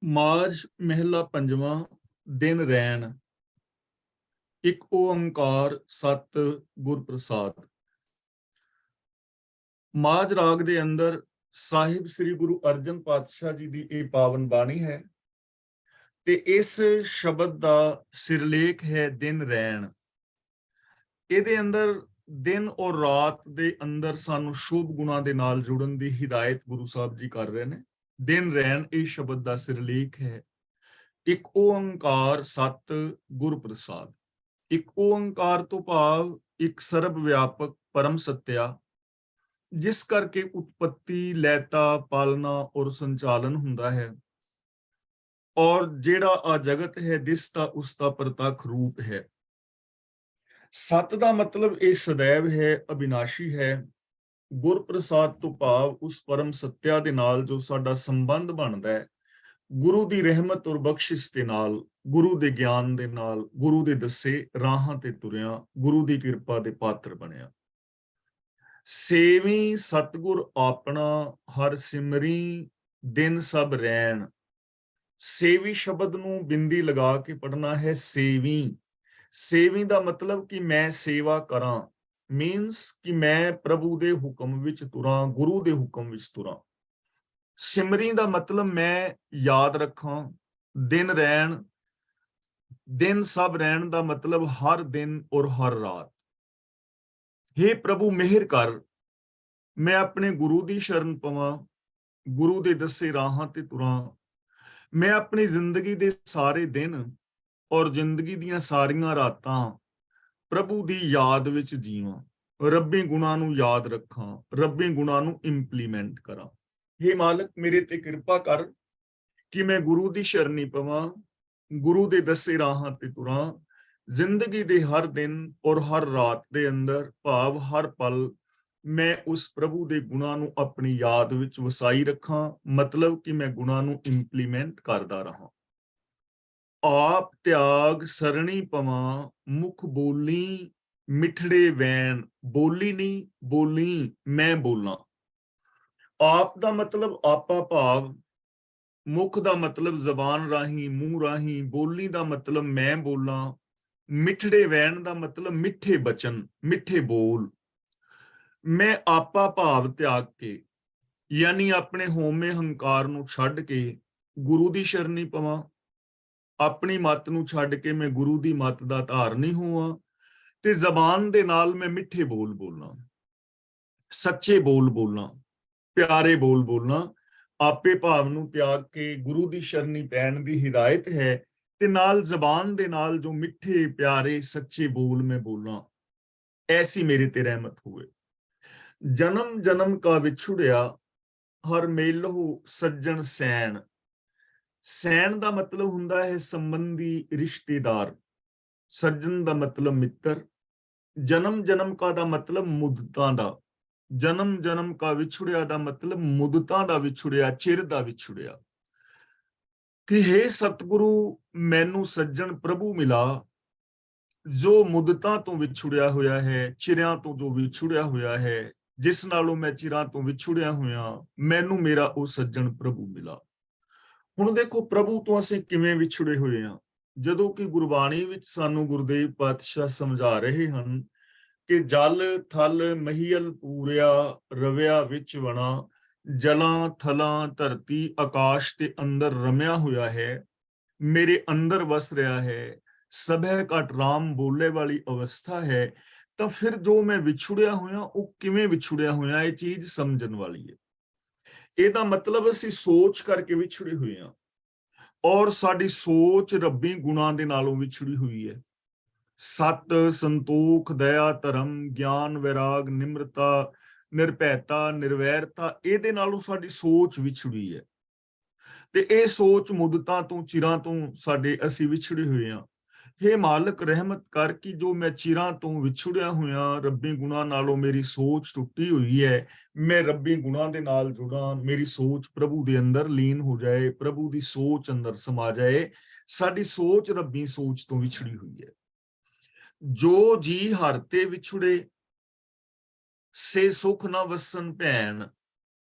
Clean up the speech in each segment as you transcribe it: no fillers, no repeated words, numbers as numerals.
ਮਾਝ ਮਹਿਲਾ ਪੰਜਵਾਂ। ਦਿਨ ਰੈਣ। ਇੱਕ ਓੰਕਾਰ ਸਤ ਗੁਰ ਪ੍ਰਸਾਦ। ਮਾਝ ਰਾਗ ਦੇ ਅੰਦਰ ਸਾਹਿਬ ਸ੍ਰੀ ਗੁਰੂ ਅਰਜਨ ਪਾਤਸ਼ਾਹ ਜੀ ਦੀ ਇਹ ਪਾਵਨ ਬਾਣੀ ਹੈ ਤੇ ਇਸ ਸ਼ਬਦ ਦਾ ਸਿਰਲੇਖ ਹੈ ਦਿਨ ਰੈਣ। ਇਹਦੇ ਅੰਦਰ ਦਿਨ ਔਰ ਰਾਤ ਦੇ ਅੰਦਰ ਸਾਨੂੰ ਸ਼ੁਭ ਗੁਣਾਂ ਦੇ ਨਾਲ ਜੁੜਨ ਦੀ ਹਿਦਾਇਤ ਗੁਰੂ ਸਾਹਿਬ ਜੀ ਕਰ ਰਹੇ ਨੇ। ਦਿਨ ਰੈਣ ਇਹ ਸ਼ਬਦ ਦਾ ਸਿਰਲੇਖ ਹੈ। ਇੱਕ ਓੰਕਾਰ ਸਤ ਗੁਰ ਪ੍ਰਸਾਦ। ਇੱਕ ਓੰਕਾਰ ਤੋਂ ਭਾਵ ਇੱਕ ਸਰਬ ਵਿਆਪਕ ਪਰਮ ਸੱਤਿਆ, ਜਿਸ ਕਰਕੇ ਉਤਪत्ति, ਲੈਤਾ, ਪਾਲਣਾ ਔਰ ਸੰਚਾਲਨ ਹੁੰਦਾ ਹੈ, ਔਰ ਜਿਹੜਾ ਆ ਜਗਤ ਹੈ ਦਿਸਦਾ ਉਸ ਦਾ ਪ੍ਰਤੱਖ ਰੂਪ ਹੈ। ਸਤ ਦਾ ਮਤਲਬ ਇਹ ਸदैव ਹੈ, ਅਬਿਨਾਸ਼ੀ ਹੈ। ਗੁਰ ਪ੍ਰਸਾਦ ਤੋਂ ਭਾਵ ਉਸ ਪਰਮ ਸੱਤਿਆ ਦੇ ਨਾਲ ਜੋ ਸਾਡਾ ਸੰਬੰਧ ਬਣਦਾ ਹੈ, ਗੁਰੂ ਦੀ ਰਹਿਮਤ ਔਰ ਬਖਸ਼ਿਸ਼ ਦੇ ਨਾਲ, ਗੁਰੂ ਦੇ ਗਿਆਨ ਦੇ ਨਾਲ, ਗੁਰੂ ਦੇ ਦੱਸੇ ਰਾਹਾਂ ਤੇ ਤੁਰਿਆ, ਗੁਰੂ ਦੀ ਕਿਰਪਾ ਦੇ ਪਾਤਰ ਬਣਿਆ। ਸੇਵੀ ਸਤਿਗੁਰ ਆਪਣਾ ਹਰ ਸਿਮਰੀ ਦਿਨ ਸਭ ਰੈਣ। ਸੇਵੀ ਸ਼ਬਦ ਨੂੰ ਬਿੰਦੀ ਲਗਾ ਕੇ ਪੜਨਾ ਹੈ। ਸੇਵੀ, ਸੇਵੀ ਦਾ ਮਤਲਬ ਕਿ ਮੈਂ ਸੇਵਾ ਕਰਾਂ, ਮੀਨਸ ਕਿ ਮੈਂ ਪ੍ਰਭੂ ਦੇ ਹੁਕਮ ਵਿੱਚ ਤੁਰਾਂ, ਗੁਰੂ ਦੇ ਹੁਕਮ ਵਿੱਚ ਤੁਰਾਂ। ਸਿਮਰੀ ਦਾ ਮਤਲਬ ਮੈਂ ਯਾਦ ਰੱਖਾਂ। ਦਿਨ ਰਹਿਣ, ਦਿਨ ਸਭ ਰਹਿਣ ਦਾ ਮਤਲਬ ਹਰ ਦਿਨ ਔਰ ਹਰ ਰਾਤ। हे ਪ੍ਰਭੂ ਮਿਹਰ ਕਰ, ਮੈਂ ਆਪਣੇ ਗੁਰੂ ਦੀ ਸ਼ਰਨ ਪਵਾਂ, ਗੁਰੂ ਦੇ ਦੱਸੇ ਰਾਹਾਂ ਤੇ ਤੁਰਾਂ। ਮੈਂ ਆਪਣੀ ਜ਼ਿੰਦਗੀ ਦੇ ਸਾਰੇ ਦਿਨ ਔਰ ਜ਼ਿੰਦਗੀ ਦੀਆਂ ਸਾਰੀਆਂ ਰਾਤਾਂ ਪ੍ਰਭੂ ਦੀ ਯਾਦ ਵਿੱਚ ਜੀਵਾਂ, ਰੱਬੀ ਗੁਣਾਂ ਨੂੰ ਯਾਦ ਰੱਖਾਂ, ਰੱਬੀ ਗੁਣਾਂ ਨੂੰ ਇੰਪਲੀਮੈਂਟ ਕਰਾਂ। हे ਮਾਲਕ ਮੇਰੇ ਤੇ ਕਿਰਪਾ ਕਰ ਕਿ ਮੈਂ ਗੁਰੂ ਦੀ ਸ਼ਰਨੀ ਪਵਾਂ, ਗੁਰੂ ਦੇ ਦੱਸੇ ਰਾਹਾਂ ਤੇ ਤੁਰਾਂ। ਜ਼ਿੰਦਗੀ ਦੇ ਹਰ ਦਿਨ ਔਰ ਹਰ ਰਾਤ ਦੇ ਅੰਦਰ, ਭਾਵ ਹਰ ਪਲ, ਮੈਂ ਉਸ ਪ੍ਰਭੂ ਦੇ ਗੁਣਾਂ ਨੂੰ ਆਪਣੀ ਯਾਦ ਵਿੱਚ ਵਸਾਈ ਰੱਖਾਂ, ਮਤਲਬ ਕਿ ਮੈਂ ਗੁਣਾਂ ਨੂੰ ਇੰਪਲੀਮੈਂਟ ਕਰਦਾ ਰਹਾਂ। ਆਪ ਤਿਆਗ ਸਰਣੀ ਪਵਾਂ, ਮੁਖ ਬੋਲੀ ਮਿਠੜੇ ਵੈਣ। ਬੋਲੀ ਨਹੀਂ, ਬੋਲੀ ਮੈਂ ਬੋਲਾਂ। ਆਪ ਦਾ ਮਤਲਬ ਆਪਾ ਭਾਵ, ਮੁਖ ਦਾ ਮਤਲਬ ਜ਼ਬਾਨ ਰਾਹੀਂ, ਮੂੰਹ ਰਾਹੀਂ, ਬੋਲੀ ਦਾ ਮਤਲਬ ਮੈਂ ਬੋਲਾਂ, ਮਿਠੜੇ ਵੈਣ ਦਾ ਮਤਲਬ ਮਿੱਠੇ ਬਚਨ, ਮਿੱਠੇ ਬੋਲ। ਮੈਂ ਆਪਾ ਭਾਵ ਤਿਆਗ ਕੇ, ਯਾਨੀ ਆਪਣੇ ਹੋਮੇ ਹੰਕਾਰ ਨੂੰ ਛੱਡ ਕੇ ਗੁਰੂ ਦੀ ਸ਼ਰਨੀ ਪਵਾਂ। ਆਪਣੀ ਮੱਤ ਨੂੰ ਛੱਡ ਕੇ ਮੈਂ ਗੁਰੂ ਦੀ ਮੱਤ ਦਾ ਧਾਰਨੀ ਹੋਵਾਂ ਤੇ ਜ਼ਬਾਨ ਦੇ ਨਾਲ ਮੈਂ ਮਿੱਠੇ ਬੋਲ ਬੋਲਾਂ, ਸੱਚੇ ਬੋਲ ਬੋਲਾਂ, ਪਿਆਰੇ ਬੋਲ ਬੋਲਾਂ। ਆਪੇ ਭਾਵ ਨੂੰ ਤਿਆਗ ਕੇ ਗੁਰੂ ਦੀ ਸ਼ਰਨੀ ਪੈਣ ਦੀ ਹਿਦਾਇਤ ਹੈ ਤੇ ਨਾਲ ਜ਼ਬਾਨ ਦੇ ਨਾਲ ਜੋ ਮਿੱਠੇ ਪਿਆਰੇ ਸੱਚੇ ਬੋਲ ਮੈਂ ਬੋਲਾਂ, ਐਸੀ ਮੇਰੇ ਤੇ ਰਹਿਮਤ ਹੋਵੇ। ਜਨਮ ਜਨਮ ਕਾ ਵਿਛੁੜਿਆ, ਹਰ ਮੇਲਹੁ ਸੱਜਣ ਸੈਣ। ਸੈਣ ਦਾ ਮਤਲਬ ਹੁੰਦਾ ਹੈ ਸੰਬੰਧੀ, ਰਿਸ਼ਤੇਦਾਰ। ਸੱਜਣ ਦਾ ਮਤਲਬ ਮਿੱਤਰ। ਜਨਮ ਜਨਮ ਕਾ ਦਾ ਮਤਲਬ ਮੁੱਦਤਾਂ ਦਾ। ਜਨਮ ਜਨਮ ਕਾ ਵਿਛੁੜਿਆ ਦਾ ਮਤਲਬ ਮੁੱਦਤਾਂ ਦਾ ਵਿਛੁੜਿਆ, ਚਿਰ ਦਾ ਵਿਛੁੜਿਆ। ਕਿ हे ਸਤਿਗੁਰੂ, ਮੈਨੂੰ ਸੱਜਣ ਪ੍ਰਭੂ ਮਿਲਾ ਜੋ ਮੁੱਦਤਾਂ ਤੋਂ ਵਿਛੁੜਿਆ ਹੋਇਆ ਹੈ, ਚਿਰਾਂ ਤੋਂ ਜੋ ਵਿਛੁੜਿਆ ਹੋਇਆ ਹੈ, ਜਿਸ ਨਾਲੋਂ ਮੈਂ ਚਿਰਾਂ ਤੋਂ ਵਿਛੁੜਿਆ ਹੋਇਆ, ਮੈਨੂੰ ਮੇਰਾ ਉਹ ਸੱਜਣ ਪ੍ਰਭੂ ਮਿਲਾ। ਹੁਣ ਦੇਖੋ, ਪ੍ਰਭੂ ਤੋਂ ਅਸੀਂ ਕਿਵੇਂ ਵਿਛੜੇ ਹੋਏ ਹਾਂ। ਜਦੋਂ ਕਿ ਗੁਰਬਾਣੀ ਵਿੱਚ ਸਾਨੂੰ ਗੁਰਦੇਵ ਪਾਤਸ਼ਾਹ ਸਮਝਾ ਰਹੇ ਹਨ ਕਿ ਜਲ ਥਲ ਮਹੀਲ ਪੂਰਿਆ, ਰਵਿਆ ਵਿੱਚ ਵਣਾ। ਜਲਾਂ ਥਲਾਂ ਧਰਤੀ ਆਕਾਸ਼ ਦੇ ਅੰਦਰ ਰਮਿਆ ਹੋਇਆ ਹੈ, ਮੇਰੇ ਅੰਦਰ ਵਸ ਰਿਹਾ ਹੈ, ਸਭੈ ਘਟ ਰਾਮ ਬੋਲੇ ਵਾਲੀ ਅਵਸਥਾ ਹੈ। ਤਾਂ ਫਿਰ ਜੋ ਮੈਂ ਵਿਛੁੜਿਆ ਹੋਇਆ, ਉਹ ਕਿਵੇਂ ਵਿਛੁੜਿਆ ਹੋਇਆ, ਇਹ ਚੀਜ਼ ਸਮਝਣ ਵਾਲੀ ਹੈ। ਇਹਦਾ ਮਤਲਬ ਅਸੀਂ ਸੋਚ ਕਰਕੇ ਵਿਛੜੇ ਹੋਏ ਹਾਂ, ਔਰ ਸਾਡੀ ਸੋਚ ਰੱਬੀ ਗੁਣਾਂ ਦੇ ਨਾਲੋਂ ਵਿਛੜੀ ਹੋਈ ਹੈ। ਸਤ, ਸੰਤੋਖ, ਦਇਆ, ਧਰਮ, ਗਿਆਨ, ਵੈਰਾਗ, ਨਿਮਰਤਾ, ਨਿਰਭੈਤਾ, ਨਿਰਵੈਰਤਾ, ਇਹਦੇ ਨਾਲੋਂ ਸਾਡੀ ਸੋਚ ਵਿਛੜੀ ਹੈ। ਤੇ ਇਹ ਸੋਚ ਮੁੱਦਤਾਂ ਤੋਂ, ਚਿਰਾਂ ਤੋਂ ਸਾਡੇ ਅਸੀਂ ਵਿਛੜੇ ਹੋਏ ਹਾਂ। हे ਮਾਲਕ ਰਹਿਮਤ ਕਰ ਕਿ ਜੋ ਮੈਂ ਚਿਰਾਂ ਤੋਂ ਵਿਛੜਿਆ ਹੋਇਆ, ਰੱਬੀ ਗੁਣਾਂ ਨਾਲੋਂ ਮੇਰੀ ਸੋਚ ਟੁੱਟੀ ਹੋਈ ਹੈ, ਮੈਂ ਰੱਬੀ ਗੁਣਾਂ ਦੇ ਨਾਲ ਜੁੜਾਂ, ਮੇਰੀ ਸੋਚ ਪ੍ਰਭੂ ਦੇ ਅੰਦਰ ਲੀਨ ਹੋ ਜਾਏ, ਪ੍ਰਭੂ ਦੀ ਸੋਚ ਅੰਦਰ ਸਮਾ ਜਾਏ। ਸਾਡੀ ਸੋਚ ਰੱਬੀ ਸੋਚ ਤੋਂ ਵਿਛੜੀ ਹੋਈ ਹੈ। ਜੋ ਜੀ ਹਰ ਤੇ ਵਿਛੁੜੇ, ਸੇ ਸੁਖ ਨਾ ਵਸਨ ਭੈਣ।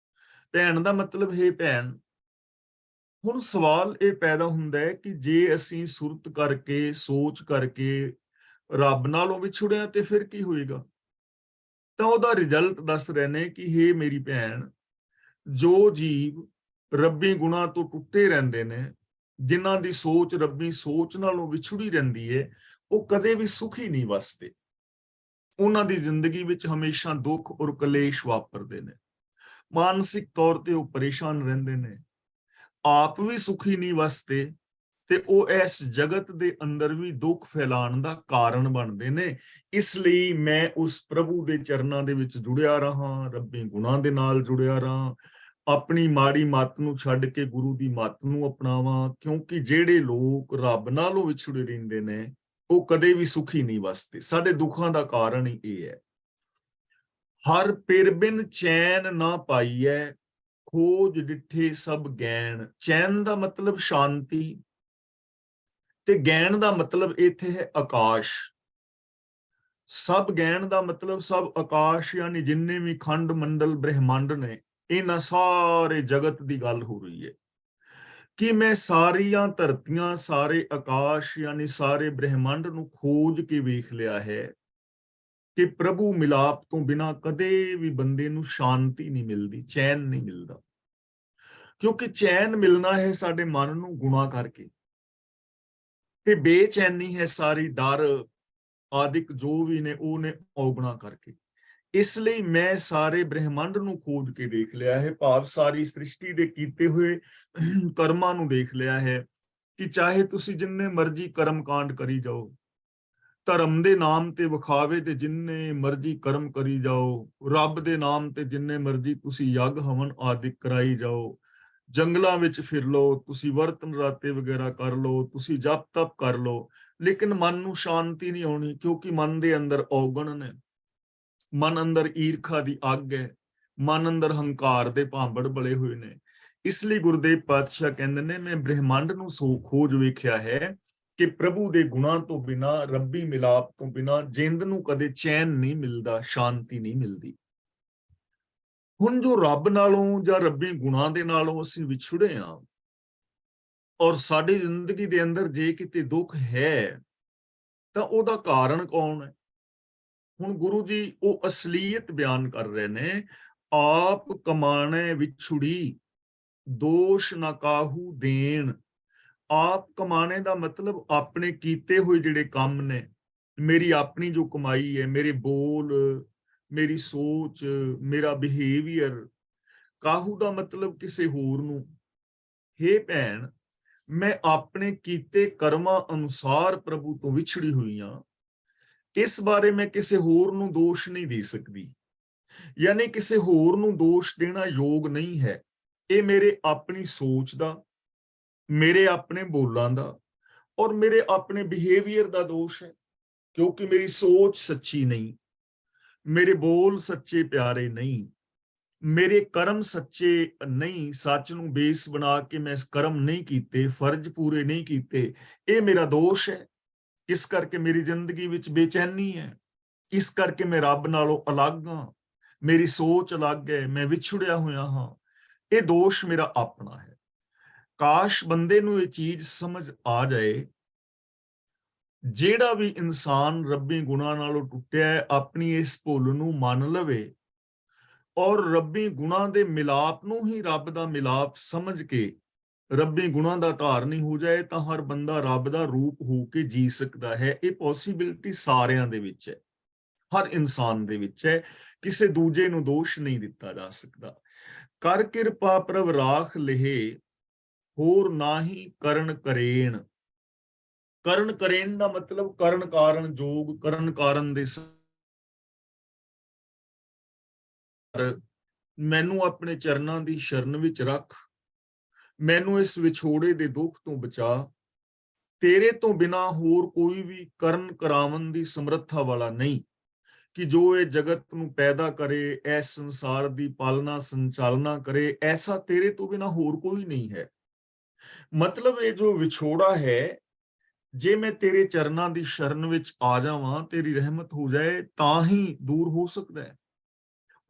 ਭੈਣ ਦਾ ਮਤਲਬ ਹੈ ਭੈਣ। ਹੁਣ ਸਵਾਲ ਇਹ ਪੈਦਾ ਹੁੰਦਾ ਹੈ ਕਿ ਜੇ ਅਸੀਂ ਸੁਰਤ ਕਰਕੇ, ਸੋਚ ਕਰਕੇ ਰੱਬ ਨਾਲੋਂ ਵਿਛੜਿਆ ਤੇ ਫਿਰ ਕੀ ਹੋਏਗਾ? ਤਾਂ ਉਹਦਾ ਰਿਜ਼ਲਟ ਦੱਸ ਰਹੇ ਨੇ ਕਿ ਹੇ ਮੇਰੀ ਭੈਣ, ਜੋ ਜੀਵ ਰੱਬੀ ਗੁਣਾਂ ਤੋਂ ਟੁੱਟੇ ਰਹਿੰਦੇ ਨੇ, ਜਿਨ੍ਹਾਂ ਦੀ ਸੋਚ ਰੱਬੀ ਸੋਚ ਨਾਲੋਂ ਵਿਛੜੀ ਰਹਿੰਦੀ ਹੈ, ਉਹ ਕਦੇ ਵੀ ਸੁਖੀ ਨਹੀਂ ਵਸਦੇ। ਉਹਨਾਂ ਦੀ ਜ਼ਿੰਦਗੀ ਵਿੱਚ ਹਮੇਸ਼ਾ ਦੁੱਖ ਔਰ ਕਲੇਸ਼ ਵਾਪਰਦੇ ਨੇ। ਮਾਨਸਿਕ ਤੌਰ ਤੇ ਉਹ ਪਰੇਸ਼ਾਨ ਰਹਿੰਦੇ ਨੇ, ਆਪ ਵੀ ਸੁਖੀ ਨਹੀਂ ਵਸਦੇ, ਤੇ ਉਹ ਇਸ ਜਗਤ ਦੇ ਅੰਦਰ ਵੀ ਦੁੱਖ ਫੈਲਾਉਣ ਦਾ ਕਾਰਨ ਬਣਦੇ ਨੇ। ਇਸ ਲਈ ਮੈਂ ਉਸ ਪ੍ਰਭੂ ਦੇ ਚਰਨਾਂ ਦੇ ਵਿੱਚ ਜੁੜਿਆ ਰਹਾ, ਰੱਬੀ ਗੁਣਾਂ ਦੇ ਨਾਲ ਜੁੜਿਆ ਰਹਾ, ਆਪਣੀ ਮਾੜੀ ਮੱਤ ਨੂੰ ਛੱਡ ਕੇ ਗੁਰੂ ਦੀ ਮੱਤ ਨੂੰ ਅਪਣਾਵਾਂ, ਕਿਉਂਕਿ ਜਿਹੜੇ ਲੋਕ ਰੱਬ ਨਾਲੋਂ ਵਿਛੜੇ ਰਹਿੰਦੇ ਨੇ, ਉਹ ਕਦੇ ਵੀ ਸੁਖੀ ਨਹੀਂ ਵਸਦੇ। ਸਾਡੇ ਦੁੱਖਾਂ ਦਾ ਕਾਰਨ ਹੀ ਇਹ ਹੈ। ਹਰ ਪਿਰ ਬਿਨ ਚੈਨ ਨਾ ਪਾਈਐ, ਖੋਜ ਡਿਠੇ ਸਭ ਗੈਣ। ਚੈਨ ਦਾ ਮਤਲਬ ਸ਼ਾਂਤੀ, ਤੇ ਗੈਣ ਦਾ ਮਤਲਬ ਇੱਥੇ ਹੈ ਆਕਾਸ਼। ਸਭ ਗੈਣ ਦਾ ਮਤਲਬ ਸਭ ਆਕਾਸ਼, ਯਾਨੀ ਜਿੰਨੇ ਵੀ ਖੰਡ ਮੰਡਲ ਬ੍ਰਹਿਮੰਡ ਨੇ, ਇਹਨਾਂ ਸਾਰੇ ਜਗਤ ਦੀ ਗੱਲ ਹੋ ਰਹੀ ਹੈ ਕਿ ਮੈਂ ਸਾਰੀਆਂ ਧਰਤੀਆਂ, ਸਾਰੇ ਆਕਾਸ਼ ਯਾਨੀ ਸਾਰੇ ਬ੍ਰਹਿਮੰਡ ਨੂੰ ਖੋਜ ਕੇ ਵੇਖ ਲਿਆ ਹੈ ਕਿ ਪ੍ਰਭੂ ਮਿਲਾਪ ਤੋਂ ਬਿਨਾਂ ਕਦੇ ਵੀ ਬੰਦੇ ਨੂੰ ਸ਼ਾਂਤੀ ਨਹੀਂ ਮਿਲਦੀ, ਚੈਨ ਨਹੀਂ ਮਿਲਦਾ। ਕਿਉਂਕਿ ਚੈਨ ਮਿਲਣਾ ਹੈ ਸਾਡੇ ਮਨ ਨੂੰ ਗੁਨਾਹ ਕਰਕੇ, ਤੇ ਬੇਚੈਨੀ ਹੈ ਸਾਰੀ ਡਰ ਆਦਿਕ ਜੋ ਵੀ ਨੇ ਉਹ ਨੇ ਔਗਣਾ ਕਰਕੇ। ਇਸ ਲਈ ਮੈਂ ਸਾਰੇ ਬ੍ਰਹਿਮੰਡ ਨੂੰ ਖੋਜ ਕੇ ਦੇਖ ਲਿਆ ਹੈ, ਭਾਵ ਸਾਰੀ ਸ੍ਰਿਸ਼ਟੀ ਦੇ ਕੀਤੇ ਹੋਏ ਕਰਮਾਂ ਨੂੰ ਦੇਖ ਲਿਆ ਹੈ ਕਿ ਚਾਹੇ ਤੁਸੀਂ ਜਿੰਨੇ ਮਰਜ਼ੀ ਕਰਮ ਕਾਂਡ ਕਰੀ ਜਾਓ, ਧਰਮ ਦੇ ਨਾਮ ਤੇ ਵਿਖਾਵੇ ਤੇ ਜਿੰਨੇ ਮਰਜ਼ੀ ਕਰਮ ਕਰੀ ਜਾਓ, ਰੱਬ ਦੇ ਨਾਮ ਤੇ ਜਿੰਨੇ ਮਰਜ਼ੀ ਤੁਸੀਂ ਯੱਗ ਹਵਨ ਆਦਿਕ ਕਰਾਈ ਜਾਓ, ਜੰਗਲਾਂ ਵਿੱਚ ਫਿਰ ਲਓ, ਤੁਸੀਂ ਵਰਤ ਨਰਾਤੇ ਵਗੈਰਾ ਕਰ ਲਓ, ਤੁਸੀਂ ਜਪ ਤਪ ਕਰ ਲਓ, ਲੇਕਿਨ ਮਨ ਨੂੰ ਸ਼ਾਂਤੀ ਨਹੀਂ ਆਉਣੀ, ਕਿਉਂਕਿ ਮਨ ਦੇ ਅੰਦਰ ਔਗਣ ਨੇ, ਮਨ ਅੰਦਰ ਈਰਖਾ ਦੀ ਅੱਗ ਹੈ, ਮਨ ਅੰਦਰ ਹੰਕਾਰ ਦੇ ਭਾਂਬੜ ਬਲੇ ਹੋਏ ਨੇ। ਇਸ ਲਈ ਗੁਰਦੇਵ ਪਾਤਸ਼ਾਹ ਕਹਿੰਦੇ ਨੇ, ਮੈਂ ਬ੍ਰਹਿਮੰਡ ਨੂੰ ਖੋਜ ਵੇਖਿਆ ਹੈ ਕਿ ਪ੍ਰਭੂ ਦੇ ਗੁਣਾਂ ਤੋਂ ਬਿਨਾਂ, ਰੱਬੀ ਮਿਲਾਪ ਤੋਂ ਬਿਨਾਂ ਜਿੰਦ ਨੂੰ ਕਦੇ ਚੈਨ ਨਹੀਂ ਮਿਲਦਾ, ਸ਼ਾਂਤੀ ਨਹੀਂ ਮਿਲਦੀ। ਹੁਣ ਜੋ ਰੱਬ ਨਾਲੋਂ ਜਾਂ ਰੱਬੀ ਗੁਣਾਂ ਦੇ ਨਾਲੋਂ ਅਸੀਂ ਵਿਛੜੇ ਹਾਂ, ਔਰ ਸਾਡੀ ਜ਼ਿੰਦਗੀ ਦੇ ਅੰਦਰ ਜੇ ਕਿਤੇ ਦੁੱਖ ਹੈ, ਤਾਂ ਉਹਦਾ ਕਾਰਨ ਕੌਣ ਹੈ? ਹੁਣ ਗੁਰੂ ਜੀ ਉਹ ਅਸਲੀਅਤ ਬਿਆਨ ਕਰ ਰਹੇ ਨੇ, ਆਪ ਕਮਾਣੇ ਵਿਛੁੜੀ, ਦੋਸ਼ ਨਾ ਕਾਹੂ ਦੇਣ। ਆਪ ਕਮਾਣੇ ਦਾ ਮਤਲਬ ਆਪਣੇ ਕੀਤੇ ਹੋਏ ਜਿਹੜੇ ਕੰਮ ਨੇ, ਮੇਰੀ ਆਪਣੀ ਜੋ ਕਮਾਈ ਹੈ, ਮੇਰੇ ਬੋਲ, ਮੇਰੀ ਸੋਚ, ਮੇਰਾ ਬਿਹੇਵੀਅਰ। ਕਾਹੂ ਦਾ ਮਤਲਬ ਕਿਸੇ ਹੋਰ ਨੂੰ। ਹੇ ਭੈਣ, ਮੈਂ ਆਪਣੇ ਕੀਤੇ ਕਰਮਾਂ ਅਨੁਸਾਰ ਪ੍ਰਭੂ ਤੋਂ ਵਿਛੜੀ ਹੋਈ ਹਾਂ। ਇਸ ਬਾਰੇ ਮੈਂ ਕਿਸੇ ਹੋਰ ਨੂੰ ਦੋਸ਼ ਨਹੀਂ ਦੇ ਸਕਦੀ, ਯਾਨੀ ਕਿਸੇ ਹੋਰ ਨੂੰ ਦੋਸ਼ ਦੇਣਾ ਯੋਗ ਨਹੀਂ ਹੈ। ਇਹ ਮੇਰੇ ਆਪਣੀ ਸੋਚ ਦਾ, ਮੇਰੇ ਆਪਣੇ ਬੋਲਾਂ ਦਾ ਔਰ ਮੇਰੇ ਆਪਣੇ ਬਿਹੇਵੀਅਰ ਦਾ ਦੋਸ਼ ਹੈ, ਕਿਉਂਕਿ ਮੇਰੀ ਸੋਚ ਸੱਚੀ ਨਹੀਂ, ਮੇਰੇ ਬੋਲ ਸੱਚੇ ਪਿਆਰੇ ਨਹੀਂ, ਮੇਰੇ ਕਰਮ ਸੱਚੇ ਨਹੀਂ, ਸੱਚ ਨੂੰ ਬੇਸ ਬਣਾ ਕੇ ਮੈਂ ਕਰਮ ਨਹੀਂ ਕੀਤੇ, ਫਰਜ਼ ਪੂਰੇ ਨਹੀਂ ਕੀਤੇ, ਇਹ ਮੇਰਾ ਦੋਸ਼ ਹੈ। ਇਸ ਕਰਕੇ ਮੇਰੀ ਜ਼ਿੰਦਗੀ ਵਿੱਚ ਬੇਚੈਨੀ ਹੈ, ਇਸ ਕਰਕੇ ਮੈਂ ਰੱਬ ਨਾਲੋਂ ਅਲੱਗ ਹਾਂ, ਮੇਰੀ ਸੋਚ ਅਲੱਗ ਹੈ, ਮੈਂ ਵਿਛੜਿਆ ਹੋਇਆ ਹਾਂ। ਇਹ ਦੋਸ਼ ਮੇਰਾ ਆਪਣਾ ਹੈ। ਕਾਸ਼ ਬੰਦੇ ਨੂੰ ਇਹ ਚੀਜ਼ ਸਮਝ ਆ ਜਾਏ, ਜਿਹੜਾ ਵੀ ਇਨਸਾਨ ਰੱਬੀ ਗੁਣਾਂ ਨਾਲੋਂ ਟੁੱਟਿਆ ਹੈ, ਆਪਣੀ ਇਸ ਭੁੱਲ ਨੂੰ ਮੰਨ ਲਵੇ ਔਰ ਰੱਬੀ ਗੁਣਾਂ ਦੇ ਮਿਲਾਪ ਨੂੰ ਹੀ ਰੱਬ ਦਾ ਮਿਲਾਪ ਸਮਝ ਕੇ ਰੱਬੀ ਗੁਣਾਂ ਦਾ ਧਾਰਨੀ ਹੋ ਜਾਏ, ਤਾਂ ਹਰ ਬੰਦਾ ਰੱਬ ਦਾ ਰੂਪ ਹੋ ਕੇ ਜੀ ਸਕਦਾ ਹੈ। ਇਹ ਪੋਸੀਬਿਲਿਟੀ ਸਾਰਿਆਂ ਦੇ ਵਿੱਚ ਹੈ, ਹਰ ਇਨਸਾਨ ਦੇ ਵਿੱਚ ਹੈ, ਕਿਸੇ ਦੂਜੇ ਨੂੰ ਦੋਸ਼ ਨਹੀਂ ਦਿੱਤਾ ਜਾ ਸਕਦਾ। ਕਰ ਕਿਰਪਾ ਪ੍ਰਭ ਰਾਖ ਲਹੇ, ਹੋਰ ਨਾਹੀ ਕਰਨ ਕਰੇਣ। ਕਰਨ ਕਰੇਣ ਦਾ ਮਤਲਬ ਕਰਨ ਕਾਰਨ ਜੋਗ, ਕਰਨ ਕਾਰਨ ਦੇ ਮੈਨੂੰ ਆਪਣੇ ਚਰਨਾਂ ਦੀ ਸ਼ਰਨ ਵਿੱਚ ਰੱਖ, ਮੈਨੂੰ ਇਸ ਵਿਛੋੜੇ ਦੇ ਦੁੱਖ ਤੋਂ ਬਚਾ। ਤੇਰੇ ਤੋਂ ਬਿਨਾ ਹੋਰ ਕੋਈ ਵੀ ਕਰਨ ਕਰਾਵਨ ਦੀ ਸਮਰੱਥਾ ਵਾਲਾ ਨਹੀਂ, ਕਿ ਜੋ ਇਹ ਜਗਤ ਨੂੰ ਪੈਦਾ ਕਰੇ, ਇਸ ਸੰਸਾਰ ਦੀ ਪਾਲਣਾ ਸੰਚਾਲਨਾ ਕਰੇ, ਐਸਾ ਤੇਰੇ ਤੋਂ ਬਿਨਾ ਹੋਰ ਕੋਈ ਨਹੀਂ ਹੈ। ਮਤਲਬ ਇਹ ਜੋ ਵਿਛੋੜਾ ਹੈ, ਜੇ ਮੈਂ ਤੇਰੇ ਚਰਨਾਂ ਦੀ ਸ਼ਰਨ ਵਿੱਚ ਆ ਜਾਵਾਂ, ਤੇਰੀ ਰਹਿਮਤ ਹੋ ਜਾਏ, ਤਾਂ ਹੀ ਦੂਰ ਹੋ ਸਕਦਾ ਹੈ।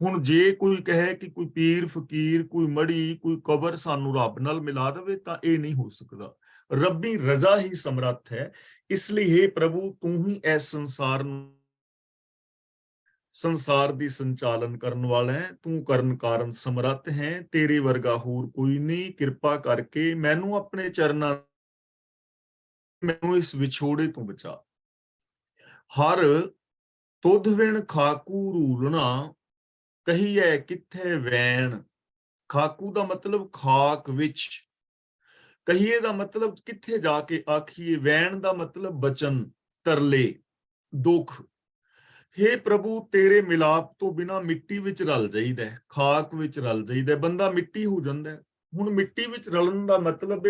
ਹੁਣ ਜੇ ਕੋਈ ਕਹੇ ਕਿ ਕੋਈ ਪੀਰ ਫਕੀਰ, ਕੋਈ ਮੜੀ, ਕੋਈ ਕਬਰ ਸਾਨੂੰ ਰੱਬ ਨਾਲ ਮਿਲਾ ਦੇਵੇ, ਤਾਂ ਇਹ ਨਹੀਂ ਹੋ ਸਕਦਾ। ਰੱਬੀ ਰਜ਼ਾ ਹੀ ਸਮਰੱਥ ਹੈ। ਇਸ ਲਈ हे ਪ੍ਰਭੂ, ਤੂੰ ਹੀ ਇਸ ਸੰਸਾਰ ਦੀ ਸੰਚਾਲਨ ਕਰਨ ਵਾਲਾ ਹੈ, ਤੂੰ ਕਰਨ ਕਾਰਨ ਸਮਰੱਥ ਹੈ, ਤੇਰੇ ਵਰਗਾ ਹੋਰ ਕੋਈ ਨਹੀਂ। ਕਿਰਪਾ ਕਰਕੇ ਮੈਨੂੰ ਆਪਣੇ ਚਰਨਾਂ, ਮੈਨੂੰ ਇਸ ਵਿਛੋੜੇ ਤੋਂ ਬਚਾ। ਹਰ ਤੁਧ ਵਿਣ ਖਾਕੂ ਰੂਲਣਾ, ਕਹੀਏ ਕਿੱਥੇ ਵੈਣ। ਖਾਕੂ ਦਾ ਮਤਲਬ ਖਾਕ ਵਿੱਚ, ਕਹੀਏ ਦਾ ਮਤਲਬ ਕਿੱਥੇ ਜਾ ਕੇ ਆਖੀਏ, ਵੈਣ ਦਾ ਮਤਲਬ ਬਚਨ, ਤਰਲੇ, ਦੁੱਖ। हे ਪ੍ਰਭੂ, ਤੇਰੇ ਮਿਲਾਪ ਤੋਂ ਬਿਨਾ ਮਿੱਟੀ ਵਿੱਚ ਰਲ ਜਾਈਦਾ, ਖਾਕ ਵਿੱਚ ਰਲ ਜਾਈਦਾ, ਬੰਦਾ ਮਿੱਟੀ ਹੋ ਜਾਂਦਾ। ਹੁਣ ਮਿੱਟੀ ਵਿੱਚ ਰਲਣ ਦਾ ਮਤਲਬ,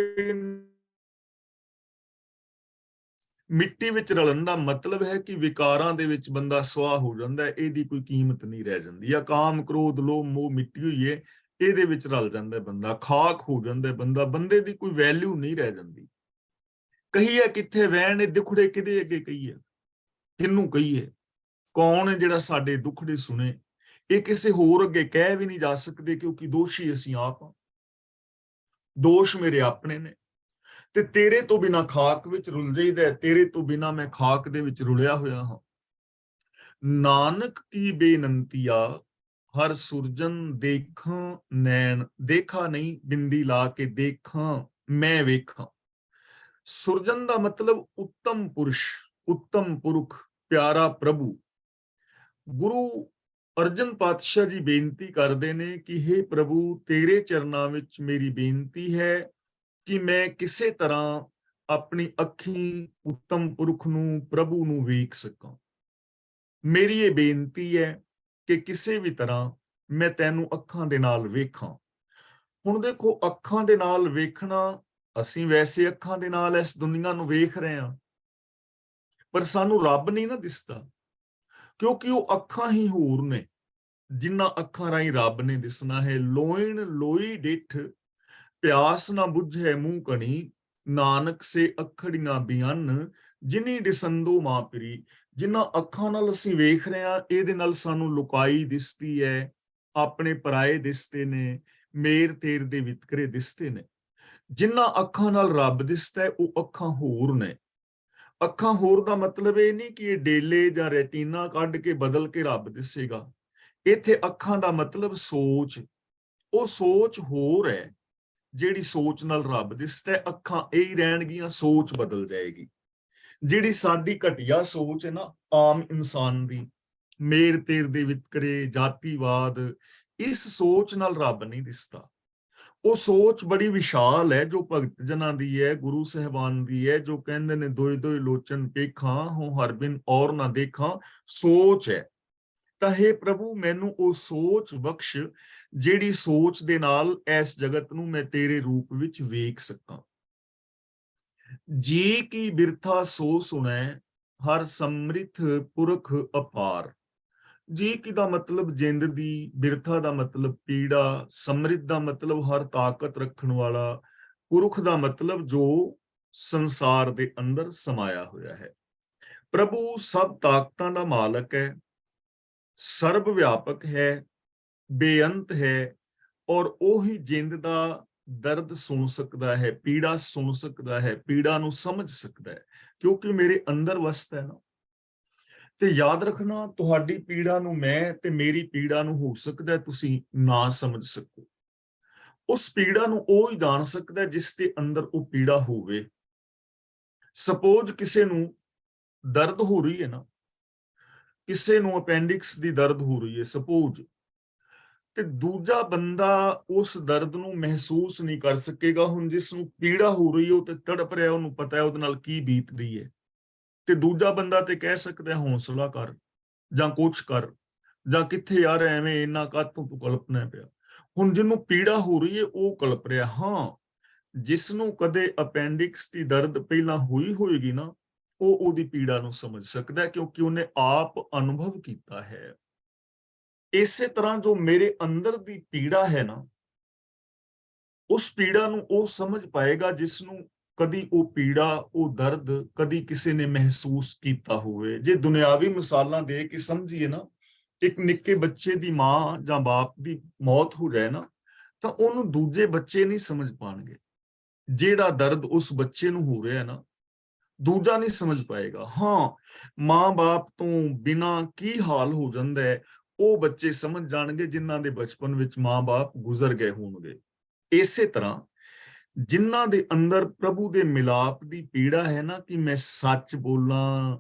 ਮਿੱਟੀ ਵਿੱਚ ਰਲਣ ਦਾ ਮਤਲਬ ਹੈ ਕਿ ਵਿਕਾਰਾਂ ਦੇ ਵਿੱਚ ਬੰਦਾ ਸਵਾਹ ਹੋ ਜਾਂਦਾ, ਇਹਦੀ ਕੋਈ ਕੀਮਤ ਨਹੀਂ ਰਹਿ ਜਾਂਦੀ। ਜਾਂ ਕਾਮ ਕ੍ਰੋਧ ਲੋਭ ਮੋਹ ਮਿੱਟੀ ਹੋਈ ਹੈ, ਇਹਦੇ ਵਿੱਚ ਰਲ ਜਾਂਦਾ ਬੰਦਾ, ਖਾਕ ਹੋ ਜਾਂਦਾ ਬੰਦਾ, ਬੰਦੇ ਦੀ ਕੋਈ ਵੈਲਿਊ ਨਹੀਂ ਰਹਿ ਜਾਂਦੀ। ਕਹੀਏ ਕਿੱਥੇ ਵਹਿਣ, ਇਹ ਦੁਖੜੇ ਕਿਹਦੇ ਅੱਗੇ ਕਹੀਏ, ਕਿਹਨੂੰ ਕਹੀਏ? ਕੌਣ ਹੈ ਜਿਹੜਾ ਸਾਡੇ ਦੁਖੜੇ ਸੁਣੇ? ਇਹ ਕਿਸੇ ਹੋਰ ਅੱਗੇ ਕਹਿ ਵੀ ਨਹੀਂ ਜਾ ਸਕਦੇ, ਕਿਉਂਕਿ ਦੋਸ਼ੀ ਅਸੀਂ ਆਪ ਹਾਂ। ਦੋਸ਼ ਮੇਰੇ ਆਪਣੇ ਨੇ, ਤੇ ਤੇਰੇ ਤੋਂ ਬਿਨਾ ਖਾਕ ਵਿੱਚ ਰੁਲ ਜਾਈਦਾ, ਤੇਰੇ ਤੋਂ ਬਿਨਾ ਮੈਂ ਖਾਕ ਦੇ ਵਿੱਚ ਰੁਲਿਆ ਹੋਇਆ ਹਾਂ। ਨਾਨਕ ਕੀ ਬੇਨੰਤੀਆ, ਹਰ ਸੁਰਜਨ ਦੇਖਾਂ ਨੈਣ। ਦੇਖਾ ਨਹੀਂ, ਬਿੰਦੀ ਲਾ ਕੇ ਦੇਖਾਂ, ਮੈਂ ਵੇਖਾਂ। ਸੁਰਜਨ ਦਾ ਮਤਲਬ ਉੱਤਮ ਪੁਰਸ਼, ਉੱਤਮ ਪੁਰਖ, ਪਿਆਰਾ ਪ੍ਰਭੂ। ਗੁਰੂ ਅਰਜਨ ਪਾਤਸ਼ਾਹ ਜੀ ਬੇਨਤੀ ਕਰਦੇ ਨੇ ਕਿ हे ਪ੍ਰਭੂ, ਤੇਰੇ ਚਰਨਾਂ ਵਿੱਚ ਮੇਰੀ ਬੇਨਤੀ ਹੈ ਕਿ ਮੈਂ ਕਿਸੇ ਤਰ੍ਹਾਂ ਆਪਣੀ ਅੱਖੀਂ ਉੱਤਮ ਪੁਰਖ ਨੂੰ, ਪ੍ਰਭੂ ਨੂੰ ਵੇਖ ਸਕਾਂ। ਮੇਰੀ ਇਹ ਬੇਨਤੀ ਹੈ ਕਿ ਕਿਸੇ ਵੀ ਤਰ੍ਹਾਂ ਮੈਂ ਤੈਨੂੰ ਅੱਖਾਂ ਦੇ ਨਾਲ ਵੇਖਾਂ। ਹੁਣ ਦੇਖੋ, ਅੱਖਾਂ ਦੇ ਨਾਲ ਵੇਖਣਾ, ਅਸੀਂ ਵੈਸੇ ਅੱਖਾਂ ਦੇ ਨਾਲ ਇਸ ਦੁਨੀਆ ਨੂੰ ਵੇਖ ਰਹੇ ਹਾਂ, ਪਰ ਸਾਨੂੰ ਰੱਬ ਨਹੀਂ ਨਾ ਦਿਸਦਾ, ਕਿਉਂਕਿ ਉਹ ਅੱਖਾਂ ਹੀ ਹੋਰ ਨੇ ਜਿਨ੍ਹਾਂ ਅੱਖਾਂ ਰਾਹੀਂ ਰੱਬ ਨੇ ਦਿਸਣਾ ਹੈ। ਲੋਇਣ ਲੋਈ ਡਿੱਠ, ਪਿਆਸ ਨਾ ਬੁੱਝੇ ਮੂੰਹ ਕਣੀ, ਨਾਨਕ ਸੇ ਅੱਖੜੀਆਂ ਬਿਆਨ, ਜਿਨੀ ਦਿਸੰਦੋ ਮਾਂ ਪਰੀ। ਜਿਨ੍ਹਾਂ ਅੱਖਾਂ ਨਾਲ ਅਸੀਂ ਵੇਖ ਰਹੇ ਹਾਂ, ਇਹਦੇ ਨਾਲ ਸਾਨੂੰ ਲੁਕਾਈ ਦਿਸਦੀ ਹੈ, ਆਪਣੇ ਪਰਾਏ ਦਿਸਦੇ ਨੇ, ਮੇਰ ਤੇਰ ਦੇ ਵਿਤਕਰੇ ਦਿਸਦੇ ਨੇ। ਜਿਨ੍ਹਾਂ ਅੱਖਾਂ ਨਾਲ ਰੱਬ ਦਿਸਦਾ ਹੈ, ਉਹ ਅੱਖਾਂ ਹੋਰ ਨੇ। ਅੱਖਾਂ ਹੋਰ ਦਾ ਮਤਲਬ ਇਹ ਨਹੀਂ ਕਿ ਇਹ ਡੇਲੇ ਜਾਂ ਰੈਟੀਨਾ ਕੱਢ ਕੇ ਬਦਲ ਕੇ ਰੱਬ ਦਿਸੇਗਾ। ਇੱਥੇ ਅੱਖਾਂ ਦਾ ਮਤਲਬ ਸੋਚ, ਉਹ ਸੋਚ ਹੋਰ ਹੈ ਜਿਹੜੀ ਸੋਚ ਨਾਲ ਰੱਬ ਦਿਸਦਾ ਹੈ। ਅੱਖਾਂ ਇਹ ਹੀ ਰਹਿਣਗੀਆਂ, ਸੋਚ ਬਦਲ ਜਾਏਗੀ। ਜਿਹੜੀ ਸਾਡੀ ਘਟੀਆ ਸੋਚ ਹੈ ਨਾ, ਆਮ ਇਨਸਾਨ ਦੀ, ਮੇਰ ਤੇਰ ਦੇ ਵਿਤਕਰੇ, ਜਾਤੀਵਾਦ, ਇਸ ਸੋਚ ਨਾਲ ਰੱਬ ਨਹੀਂ ਦਿਸਦਾ। ਉਹ ਸੋਚ ਬੜੀ ਵਿਸ਼ਾਲ ਹੈ, ਜੋ ਭਗਤ ਜਨਾਂ ਦੀ ਹੈ, ਗੁਰੂ ਸਾਹਿਬਾਨ ਦੀ ਹੈ, ਜੋ ਕਹਿੰਦੇ ਨੇ ਦੋਇ ਦੋਇ ਲੋਚਨ ਪੇਖਾਂ, ਹੋ ਹਰ ਬਿਨ ਔਰ ਨਾ ਦੇਖਾਂ। ਸੋਚ ਹੈ। ਤਾਂ हे ਪ੍ਰਭੂ, ਮੈਨੂੰ ਉਹ ਸੋਚ ਬਖਸ਼, ਜਿਹੜੀ ਸੋਚ ਦੇ ਨਾਲ ਇਸ ਜਗਤ ਨੂੰ ਮੈਂ ਤੇਰੇ ਰੂਪ ਵਿੱਚ ਵੇਖ ਸਕਾਂ। ਜੀ ਕੀ ਬਿਰਥਾ ਸੋ ਸੁਣੈ, ਹਰ ਸਮ੍ਰਿਥ ਪੁਰਖ ਅਪਾਰ। ਜੀ ਕੀ ਦਾ ਮਤਲਬ ਜਿੰਦ ਦੀ, ਬਿਰਥਾ ਦਾ ਮਤਲਬ ਪੀੜਾ, ਸਮ੍ਰਿਤ ਦਾ ਮਤਲਬ ਹਰ ਤਾਕਤ ਰੱਖਣ ਵਾਲਾ, ਪੁਰਖ ਦਾ ਮਤਲਬ ਜੋ ਸੰਸਾਰ ਦੇ ਅੰਦਰ ਸਮਾਇਆ ਹੋਇਆ ਹੈ। ਪ੍ਰਭੂ ਸਭ ਤਾਕਤਾਂ ਦਾ ਮਾਲਕ ਹੈ, ਸਰਬ ਵਿਆਪਕ ਹੈ, ਬੇਅੰਤ ਹੈ, ਔਰ ਉਹੀ ਜਿੰਦ ਦਾ ਦਰਦ ਸੁਣ ਸਕਦਾ ਹੈ, ਪੀੜਾ ਸੁਣ ਸਕਦਾ ਹੈ, ਪੀੜਾ ਨੂੰ ਸਮਝ ਸਕਦਾ ਹੈ, ਕਿਉਂਕਿ ਮੇਰੇ ਅੰਦਰ ਵਸਦਾ ਹੈ ਨਾ। ਤੇ ਯਾਦ ਰੱਖਣਾ, ਤੁਹਾਡੀ ਪੀੜਾ ਨੂੰ ਮੈਂ ਤੇ ਮੇਰੀ ਪੀੜਾ ਨੂੰ ਹੋ ਸਕਦਾ ਤੁਸੀਂ ਨਾ ਸਮਝ ਸਕੋ। ਉਸ ਪੀੜਾ ਨੂੰ ਉਹ ਹੀ ਜਾਣ ਸਕਦਾ ਜਿਸ ਦੇ ਅੰਦਰ ਉਹ ਪੀੜਾ ਹੋਵੇ। ਸਪੋਜ਼ ਕਿਸੇ ਨੂੰ ਦਰਦ ਹੋ ਰਹੀ ਹੈ ਨਾ, ਕਿਸੇ ਨੂੰ ਅਪੈਂਡਿਕਸ ਦੀ ਦਰਦ ਹੋ ਰਹੀ ਹੈ ਸਪੋਜ਼, ਤੇ ਦੂਜਾ ਬੰਦਾ ਉਸ ਦਰਦ ਨੂੰ ਮਹਿਸੂਸ ਨਹੀਂ ਕਰ ਸਕੇਗਾ। ਹੁਣ ਜਿਸ ਨੂੰ ਪੀੜਾ ਹੋ ਰਹੀ ਹੈ, ਉਹ ਤੇ ਤੜਪ ਰਿਹਾ, ਉਹਨੂੰ ਪਤਾ ਹੈ ਉਹਦੇ ਨਾਲ ਕੀ ਬੀਤ ਰਹੀ ਹੈ, ਤੇ ਦੂਜਾ ਬੰਦਾ ਤੇ ਕਹਿ ਸਕਦਾ ਹੌਸਲਾ ਕਰ ਜਾਂ ਕੁਛ ਕਰ, ਜਾਂ ਕਿੱਥੇ ਯਾਰ ਐਵੇਂ ਇੰਨਾ ਕਾਹਤੋਂ ਤੂੰ ਕਲਪਨਾ ਪਿਆ। ਹੁਣ ਜਿਹਨੂੰ ਪੀੜਾ ਹੋ ਰਹੀ ਹੈ ਉਹ ਕਲਪ ਰਿਹਾ। ਹਾਂ, ਜਿਸ ਨੂੰ ਕਦੇ ਅਪੈਂਡਿਕਸ ਦੀ ਦਰਦ ਪਹਿਲਾਂ ਹੋਈ ਹੋਏਗੀ ਨਾ, ਉਹ ਉਹਦੀ ਪੀੜਾ ਨੂੰ ਸਮਝ ਸਕਦਾ, ਕਿਉਂਕਿ ਉਹਨੇ ਆਪ ਅਨੁਭਵ ਕੀਤਾ ਹੈ। ਇਸੇ ਤਰ੍ਹਾਂ ਜੋ ਮੇਰੇ ਅੰਦਰ ਦੀ ਪੀੜਾ ਹੈ ਨਾ, ਉਸ ਪੀੜਾ ਨੂੰ ਉਹ ਸਮਝ ਪਾਏਗਾ ਜਿਸ ਨੂੰ ਕਦੀ ਉਹ ਪੀੜਾ, ਉਹ ਦਰਦ ਕਦੀ ਕਿਸੇ ਨੇ ਮਹਿਸੂਸ ਕੀਤਾ ਹੋਵੇ। ਜੇ ਦੁਨਿਆਵੀ ਮਿਸਾਲਾਂ ਦੇ ਕੇ ਸਮਝੀਏ ਨਾ, ਇੱਕ ਨਿੱਕੇ ਬੱਚੇ ਦੀ ਮਾਂ ਜਾਂ ਬਾਪ ਦੀ ਮੌਤ ਹੋ ਜਾਏ ਨਾ, ਤਾਂ ਉਹਨੂੰ ਦੂਜੇ ਬੱਚੇ ਨਹੀਂ ਸਮਝ ਪਾਣਗੇ। ਜਿਹੜਾ ਦਰਦ ਉਸ ਬੱਚੇ ਨੂੰ ਹੋ ਰਿਹਾ ਨਾ, ਦੂਜਾ ਨਹੀਂ ਸਮਝ ਪਾਏਗਾ। ਹਾਂ, ਮਾਂ-ਬਾਪ ਤੋਂ ਬਿਨਾਂ ਕੀ ਹਾਲ ਹੋ ਜਾਂਦਾ ਹੈ, ਉਹ ਬੱਚੇ ਸਮਝ ਜਾਣਗੇ ਜਿਨ੍ਹਾਂ ਦੇ ਬਚਪਨ ਵਿੱਚ ਮਾਂ-ਬਾਪ ਗੁਜ਼ਰ ਗਏ ਹੋਣਗੇ। ਇਸੇ ਤਰ੍ਹਾਂ ਜਿਨ੍ਹਾਂ ਦੇ ਅੰਦਰ ਪ੍ਰਭੂ ਦੇ ਮਿਲਾਪ ਦੀ ਪੀੜਾ ਹੈ ਨਾ, ਕਿ ਮੈਂ ਸੱਚ ਬੋਲਾਂ,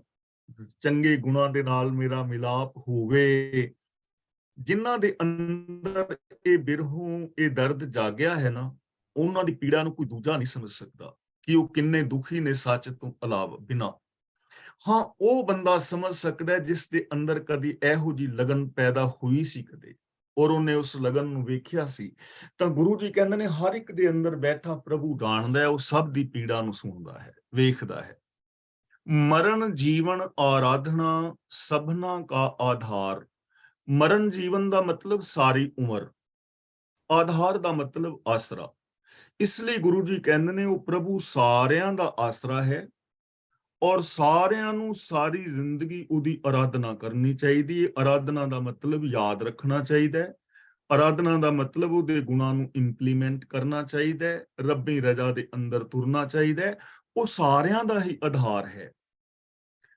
ਚੰਗੇ ਗੁਣਾਂ ਦੇ ਨਾਲ ਮੇਰਾ ਮਿਲਾਪ ਹੋਵੇ, ਜਿਨ੍ਹਾਂ ਦੇ ਅੰਦਰ ਇਹ ਬਿਰਹੋਂ ਇਹ ਦਰਦ ਜਾਗਿਆ ਹੈ ਨਾ, ਉਹਨਾਂ ਦੀ ਪੀੜਾ ਨੂੰ ਕੋਈ ਦੂਜਾ ਨਹੀਂ ਸਮਝ ਸਕਦਾ ਕਿ ਉਹ ਕਿੰਨੇ ਦੁਖੀ ਨੇ ਸੱਚ ਤੋਂ ਇਲਾਵਾ ਬਿਨਾਂ। ਹਾਂ, ਉਹ ਬੰਦਾ ਸਮਝ ਸਕਦਾ ਹੈ ਜਿਸ ਦੇ ਅੰਦਰ ਕਦੀ ਇਹੋ ਜਿਹੀ ਲਗਨ ਪੈਦਾ ਹੋਈ ਸੀ ਕਦੇ, ਔਰ ਉਹਨੇ ਉਸ ਲਗਨ ਨੂੰ ਵੇਖਿਆ ਸੀ। ਤਾਂ ਗੁਰੂ ਜੀ ਕਹਿੰਦੇ ਨੇ ਹਰ ਇੱਕ ਦੇ ਅੰਦਰ ਬੈਠਾ ਪ੍ਰਭੂ ਜਾਣਦਾ ਹੈ, ਉਹ ਸਭ ਦੀ ਪੀੜਾ ਨੂੰ ਸੁਣਦਾ ਹੈ, ਵੇਖਦਾ ਹੈ। ਮਰਨ ਜੀਵਨ ਆਰਾਧਨਾ ਸਭਨਾ ਕਾ ਆਧਾਰ। ਮਰਨ ਜੀਵਨ ਦਾ ਮਤਲਬ ਸਾਰੀ ਉਮਰ, ਆਧਾਰ ਦਾ ਮਤਲਬ ਆਸਰਾ। ਇਸ ਲਈ ਗੁਰੂ ਜੀ ਕਹਿੰਦੇ ਨੇ ਉਹ ਪ੍ਰਭੂ ਸਾਰਿਆਂ ਦਾ ਆਸਰਾ ਹੈ, ਔਰ ਸਾਰਿਆਂ ਨੂੰ ਸਾਰੀ ਜ਼ਿੰਦਗੀ ਉਹਦੀ ਆਰਾਧਨਾ ਕਰਨੀ ਚਾਹੀਦੀ ਹੈ। ਆਰਾਧਨਾ ਦਾ ਮਤਲਬ ਯਾਦ ਰੱਖਣਾ ਚਾਹੀਦਾ ਹੈ। ਆਰਾਧਨਾ ਦਾ ਮਤਲਬ ਉਹਦੇ ਗੁਣਾਂ ਨੂੰ ਇੰਪਲੀਮੈਂਟ ਕਰਨਾ ਚਾਹੀਦਾ ਹੈ, ਰੱਬੀ ਰਜ਼ਾ ਦੇ ਅੰਦਰ ਤੁਰਨਾ ਚਾਹੀਦਾ ਹੈ। ਉਹ ਸਾਰਿਆਂ ਦਾ ਹੀ ਆਧਾਰ ਹੈ।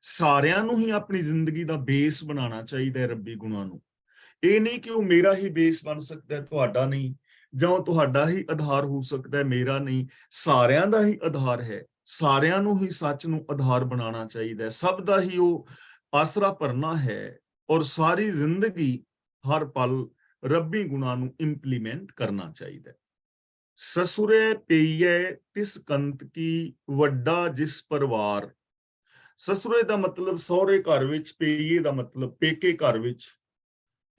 ਸਾਰਿਆਂ ਨੂੰ ਹੀ ਆਪਣੀ ਜ਼ਿੰਦਗੀ ਦਾ ਬੇਸ ਬਣਾਉਣਾ ਚਾਹੀਦਾ ਹੈ ਰੱਬੀ ਗੁਣਾਂ ਨੂੰ। ਇਹ ਨਹੀਂ ਕਿ ਉਹ ਮੇਰਾ ਹੀ ਬੇਸ ਬਣ ਸਕਦਾ ਹੈ, ਤੁਹਾਡਾ ਨਹੀਂ, ਜਾਂ ਉਹ ਤੁਹਾਡਾ ਹੀ ਆਧਾਰ ਹੋ ਸਕਦਾ ਹੈ, ਮੇਰਾ ਨਹੀਂ। ਸਾਰਿਆਂ ਦਾ ਹੀ ਆਧਾਰ ਹੈ। ਸਾਰਿਆਂ ਨੂੰ ਹੀ ਸੱਚ ਨੂੰ ਆਧਾਰ ਬਣਾਉਣਾ ਚਾਹੀਦਾ ਹੈ। ਸਭ ਦਾ ਹੀ ਉਹ ਆਸਰਾ ਭਰਨਾ ਹੈ, ਔਰ ਸਾਰੀ ਜ਼ਿੰਦਗੀ ਹਰ ਪਲ ਰੱਬੀ ਗੁਣਾਂ ਨੂੰ ਇੰਪਲੀਮੈਂਟ ਕਰਨਾ ਚਾਹੀਦਾ ਹੈ। ਸਸੁਰੇ ਪਈਏ ਤਿਸ ਕੰਤ ਕੀ, ਵੱਡਾ ਜਿਸ ਪਰਿਵਾਰ। ਸਸੁਰੇ ਦਾ ਮਤਲਬ ਸਹੁਰੇ ਘਰ ਵਿੱਚ, ਪਈਏ ਦਾ ਮਤਲਬ ਪੇਕੇ ਘਰ ਵਿੱਚ।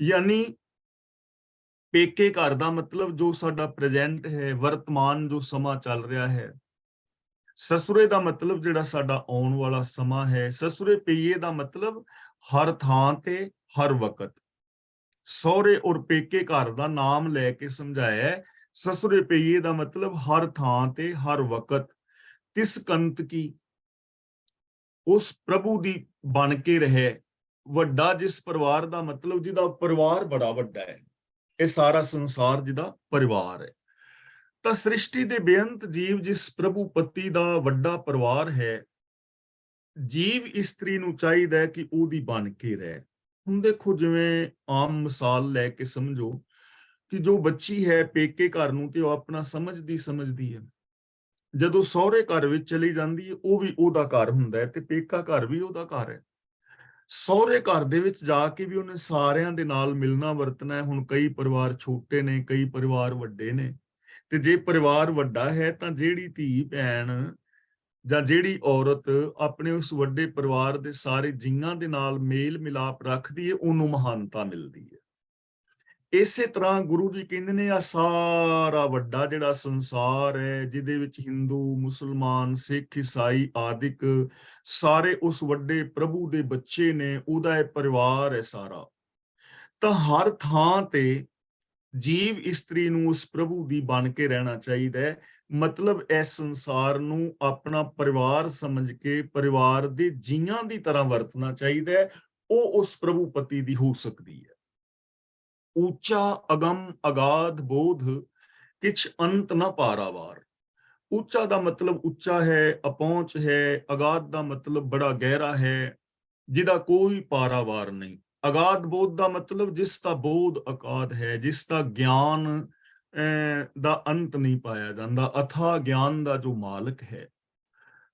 ਯਾਨੀ ਪੇਕੇ ਘਰ ਦਾ ਮਤਲਬ ਜੋ ਸਾਡਾ ਪ੍ਰੈਜ਼ੈਂਟ ਹੈ, ਵਰਤਮਾਨ ਜੋ ਸਮਾਂ ਚੱਲ ਰਿਹਾ ਹੈ। ਸਸੁਰੇ ਦਾ ਮਤਲਬ ਜਿਹੜਾ ਸਾਡਾ ਆਉਣ ਵਾਲਾ ਸਮਾਂ ਹੈ। ਸਸੁਰੇ ਪਈਏ ਦਾ ਮਤਲਬ ਹਰ ਥਾਂ ਤੇ ਹਰ ਵਕਤ। ਸਹੁਰੇ ਔਰ ਪੇਕੇ ਘਰ ਦਾ ਨਾਮ ਲੈ ਕੇ ਸਮਝਾਇਆ ਹੈ। ਸਸੁਰੇ ਪਈਏ ਦਾ ਮਤਲਬ ਹਰ ਥਾਂ ਤੇ ਹਰ ਵਕਤ। ਤਿਸ ਕੰਤ ਕੀ, ਉਸ ਪ੍ਰਭੂ ਦੀ ਬਣ ਕੇ ਰਹੇ। ਵੱਡਾ ਜਿਸ ਪਰਿਵਾਰ ਦਾ ਮਤਲਬ ਜਿਹਦਾ ਪਰਿਵਾਰ ਬੜਾ ਵੱਡਾ ਹੈ, ਇਹ ਸਾਰਾ ਸੰਸਾਰ ਜਿਹਦਾ ਪਰਿਵਾਰ ਹੈ। ਤਾਂ ਸ੍ਰਿਸ਼ਟੀ ਦੇ ਬੇਅੰਤ ਜੀਵ ਜਿਸ ਪ੍ਰਭੂ ਪਤੀ ਦਾ ਵੱਡਾ ਪਰਿਵਾਰ ਹੈ, ਜੀਵ ਇਸਤਰੀ ਨੂੰ ਚਾਹੀਦਾ ਹੈ ਕਿ ਉਹਦੀ ਬਣ ਕੇ ਰਹੇ। ਹੁਣ ਦੇਖੋ, ਜਿਵੇਂ ਆਮ ਮਿਸਾਲ ਲੈ ਕੇ ਸਮਝੋ ਕਿ ਜੋ ਬੱਚੀ ਹੈ ਪੇਕੇ ਘਰ ਨੂੰ ਤੇ ਉਹ ਆਪਣਾ ਸਮਝਦੀ ਹੈ। ਜਦੋਂ ਸਹੁਰੇ ਘਰ ਵਿੱਚ ਚਲੀ ਜਾਂਦੀ ਹੈ, ਉਹ ਵੀ ਉਹਦਾ ਘਰ ਹੁੰਦਾ ਹੈ ਤੇ ਪੇਕਾ ਘਰ ਵੀ ਉਹਦਾ ਘਰ ਹੈ। ਸਹੁਰੇ ਘਰ ਦੇ ਵਿੱਚ ਜਾ ਕੇ ਵੀ ਉਹਨੇ ਸਾਰਿਆਂ ਦੇ ਨਾਲ ਮਿਲਣਾ ਵਰਤਣਾ ਹੈ। ਹੁਣ ਕਈ ਪਰਿਵਾਰ ਛੋਟੇ ਨੇ, ਕਈ ਪਰਿਵਾਰ ਵੱਡੇ ਨੇ, ਤੇ ਜੇ ਪਰਿਵਾਰ ਵੱਡਾ ਹੈ ਤਾਂ ਜਿਹੜੀ ਧੀ ਭੈਣ ਜਾਂ ਜਿਹੜੀ ਔਰਤ ਆਪਣੇ ਉਸ ਵੱਡੇ ਪਰਿਵਾਰ ਦੇ ਸਾਰੇ ਜੀਆਂ ਦੇ ਨਾਲ ਮੇਲ ਮਿਲਾਪ ਰੱਖਦੀ ਹੈ, ਉਹਨੂੰ ਮਹਾਨਤਾ ਮਿਲਦੀ ਹੈ। ਇਸੇ ਤਰ੍ਹਾਂ ਗੁਰੂ ਜੀ ਕਹਿੰਦੇ ਨੇ ਆ ਸਾਰਾ ਵੱਡਾ ਜਿਹੜਾ ਸੰਸਾਰ ਹੈ, ਜਿਹਦੇ ਵਿੱਚ ਹਿੰਦੂ, ਮੁਸਲਮਾਨ, ਸਿੱਖ, ਈਸਾਈ ਆਦਿਕ ਸਾਰੇ ਉਸ ਵੱਡੇ ਪ੍ਰਭੂ ਦੇ ਬੱਚੇ ਨੇ, ਉਹਦਾ ਇਹ ਪਰਿਵਾਰ ਹੈ ਸਾਰਾ। ਤਾਂ ਹਰ ਥਾਂ ਤੇ ਜੀਵ ਇਸਤਰੀ ਨੂੰ ਉਸ ਪ੍ਰਭੂ ਦੀ ਬਣ ਕੇ ਰਹਿਣਾ ਚਾਹੀਦਾ ਹੈ। ਮਤਲਬ ਇਸ ਸੰਸਾਰ ਨੂੰ ਆਪਣਾ ਪਰਿਵਾਰ ਸਮਝ ਕੇ ਪਰਿਵਾਰ ਦੇ ਜੀਆਂ ਦੀ ਤਰ੍ਹਾਂ ਵਰਤਣਾ ਚਾਹੀਦਾ ਹੈ। ਉਹ ਉਸ ਪ੍ਰਭੂ ਪਤੀ ਦੀ ਹੋ ਸਕਦੀ ਹੈ। ਉੱਚਾ ਅਗੰਮ ਅਗਾਧ ਬੋਧ, ਕਿਛ ਅੰਤ ਨਾ ਪਾਰਾਵਾਰ। ਉੱਚਾ ਦਾ ਮਤਲਬ ਉੱਚਾ ਹੈ, ਅਪਹੁੰਚ ਹੈ। ਅਗਾਧ ਦਾ ਮਤਲਬ ਬੜਾ ਗਹਿਰਾ ਹੈ, ਜਿਹਦਾ ਕੋਈ ਪਾਰਾਵਾਰ ਨਹੀਂ। ਅਗਾਧ ਬੋਧ ਦਾ ਮਤਲਬ ਜਿਸ ਦਾ ਬੋਧ ਅਗਾਧ ਹੈ, ਜਿਸ ਦਾ ਗਿਆਨ ਦਾ ਅੰਤ ਨਹੀਂ ਪਾਇਆ ਜਾਂਦਾ, ਅਥਾਹ ਗਿਆਨ ਦਾ ਜੋ ਮਾਲਕ ਹੈ।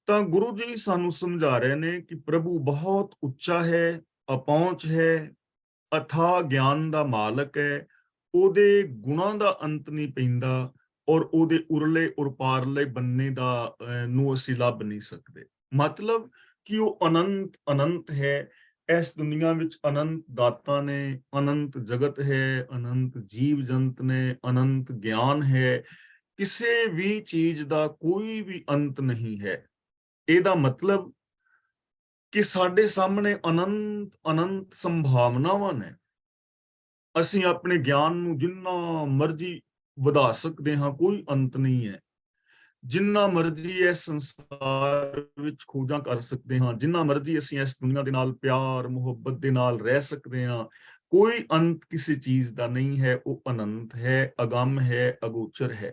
ਤਾਂ ਗੁਰੂ ਜੀ ਸਾਨੂੰ ਸਮਝਾ ਰਹੇ ਨੇ ਕਿ ਪ੍ਰਭੂ ਬਹੁਤ ਉੱਚਾ ਹੈ, ਅਪਹੁੰਚ ਹੈ, ਅਥਾਹ ਗਿਆਨ ਦਾ ਮਾਲਕ ਹੈ। ਉਹਦੇ ਗੁਣਾਂ ਦਾ ਅੰਤ ਨਹੀਂ ਪੈਂਦਾ, ਔਰ ਉਹਦੇ ਉਰਲੇ ਔਰ ਪਾਰਲੇ ਬੰਨੇ ਦਾ ਨੂੰ ਅਸੀਂ ਲੱਭ ਨਹੀਂ ਸਕਦੇ। ਮਤਲਬ ਕਿ ਉਹ ਅਨੰਤ ਅਨੰਤ ਹੈ। ਇਸ ਦੁਨੀਆ ਵਿੱਚ ਅਨੰਤ ਦਾਤਾਂ ਨੇ, ਅਨੰਤ ਜਗਤ ਹੈ, ਅਨੰਤ ਜੀਵ ਜੰਤ ਨੇ, ਅਨੰਤ ਗਿਆਨ ਹੈ। ਕਿਸੇ ਵੀ ਚੀਜ਼ ਦਾ ਕੋਈ ਵੀ ਅੰਤ ਨਹੀਂ ਹੈ। ਇਹਦਾ ਮਤਲਬ ਕਿ ਸਾਡੇ ਸਾਹਮਣੇ ਅਨੰਤ ਅਨੰਤ ਸੰਭਾਵਨਾਵਾਂ ਨੇ। ਅਸੀਂ ਆਪਣੇ ਗਿਆਨ ਨੂੰ ਜਿੰਨਾ ਮਰਜ਼ੀ ਵਧਾ ਸਕਦੇ ਹਾਂ, ਕੋਈ ਅੰਤ ਨਹੀਂ ਹੈ। ਜਿੰਨਾ ਮਰਜ਼ੀ ਇਸ ਸੰਸਾਰ ਵਿੱਚ ਖੋਜਾਂ ਕਰ ਸਕਦੇ ਹਾਂ, ਜਿੰਨਾ ਮਰਜ਼ੀ ਅਸੀਂ ਇਸ ਦੁਨੀਆ ਦੇ ਨਾਲ ਪਿਆਰ ਮੁਹੱਬਤ ਦੇ ਨਾਲ ਰਹਿ ਸਕਦੇ ਹਾਂ, कोई अंत किसी चीज का नहीं है, वो अनंत है, अगम है, अगोचर है।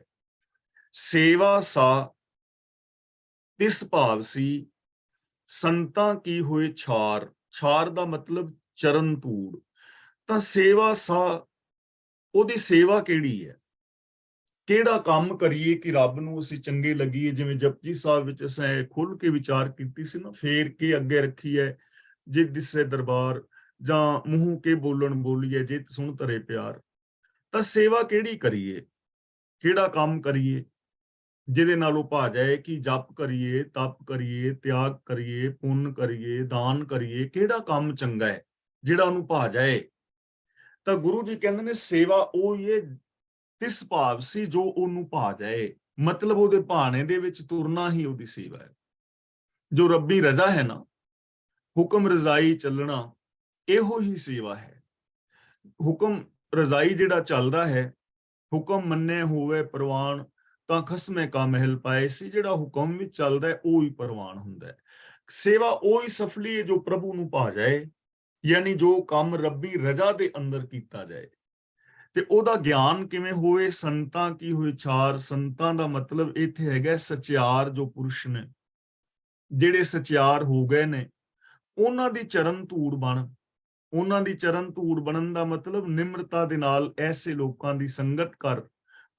सेवा सा तिस भाव सी संतां की होए छार। छार ਦਾ ਮਤਲਬ ਚਰਨ ਧੂੜ। ਤਾਂ ਸੇਵਾ ਸਾ, ਉਹਦੀ ਸੇਵਾ ਕਿਹੜੀ ਹੈ, ਕਿਹੜਾ ਕੰਮ ਕਰੀਏ ਕਿ ਰੱਬ ਨੂੰ ਅਸੀਂ ਚੰਗੇ ਲੱਗੀਏ। ਜਿਵੇਂ ਜਪਜੀ ਸਾਹਿਬ ਵਿੱਚ ਅਸੀਂ ਖੁੱਲ ਕੇ ਵਿਚਾਰ ਕੀਤੀ ਸੀ ਨਾ, ਫੇਰ ਕੇ ਅੱਗੇ ਰੱਖੀ ਹੈ ਜੇ ਦਿਸੇ ਦਰਬਾਰ, ਜਾਂ ਮੂੰਹ ਕੇ ਬੋਲਣ ਬੋਲੀਏ ਜੇ ਸੁਣ ਧਰੇ ਪਿਆਰ। ਤਾਂ ਸੇਵਾ ਕਿਹੜੀ ਕਰੀਏ, ਕਿਹੜਾ ਕੰਮ ਕਰੀਏ ਜਿਹਦੇ ਨਾਲ ਉਹ ਭਾ ਜਾਏ, ਕਿ ਜਪ ਕਰੀਏ, ਤਪ ਕਰੀਏ, ਤਿਆਗ ਕਰੀਏ, ਪੁੰਨ ਕਰੀਏ, ਦਾਨ ਕਰੀਏ, ਕਿਹੜਾ ਕੰਮ ਚੰਗਾ ਹੈ ਜਿਹੜਾ ਉਹਨੂੰ ਭਾ ਜਾਏ। ਤਾਂ ਗੁਰੂ ਜੀ ਕਹਿੰਦੇ ਨੇ ਸੇਵਾ ਉਹ ਹੀ ਹੈ ਤਿਸ ਭਾਵ ਸੀ ਜੋ ਉਹਨੂੰ ਭਾ ਜਾਏ, ਮਤਲਬ ਉਹਦੇ ਭਾਣੇ ਦੇ ਵਿੱਚ ਤੁਰਨਾ ਹੀ ਉਹਦੀ ਸੇਵਾ ਹੈ। ਜੋ ਰੱਬੀ ਰਜ਼ਾ ਹੈ ਨਾ, ਹੁਕਮ ਰਜ਼ਾਈ ਚੱਲਣਾ, ਇਹੋ ਹੀ ਸੇਵਾ ਹੈ। ਹੁਕਮ ਰਜ਼ਾਈ ਜਿਹੜਾ ਚੱਲਦਾ ਹੈ, ਹੁਕਮ ਮੰਨੇ ਹੋਵੇ ਪ੍ਰਵਾਨ ਤਾਂ ਖਸਮੇ ਕਾ ਮਹਿਲ ਪਾਏ ਸੀ। ਜਿਹੜਾ ਹੁਕਮ ਵਿੱਚ ਚੱਲਦਾ ਹੈ ਉਹ ਹੀ ਪ੍ਰਵਾਨ ਹੁੰਦਾ ਹੈ। ਸੇਵਾ ਉਹ ਹੀ ਸਫਲੀ ਹੈ ਜੋ ਪ੍ਰਭੂ ਨੂੰ ਭਾ ਜਾਏ, ਯਾਨੀ ਜੋ ਕੰਮ ਰੱਬੀ ਰਜ਼ਾ ਦੇ ਅੰਦਰ ਕੀਤਾ ਜਾਏ। ਤੇ ਉਹਦਾ ਗਿਆਨ ਕਿਵੇਂ ਹੋਵੇ, ਸੰਤਾਂ ਕੀ ਹੋਏ ਛਾਰ। ਸੰਤਾਂ ਦਾ ਮਤਲਬ ਇੱਥੇ ਹੈਗਾ ਸਚਿਆਰ, ਜੋ ਪੁਰਸ਼ ਨੇ, ਜਿਹੜੇ ਸਚਿਆਰ ਹੋ ਗਏ ਨੇ, ਉਹਨਾਂ ਦੀ ਚਰਨ ਧੂੜ ਬਣ। ਉਹਨਾਂ ਦੀ ਚਰਨ ਧੂੜ ਬਣਨ ਦਾ ਮਤਲਬ ਨਿਮਰਤਾ ਦੇ ਨਾਲ ਐਸੇ ਲੋਕਾਂ ਦੀ ਸੰਗਤ ਕਰ,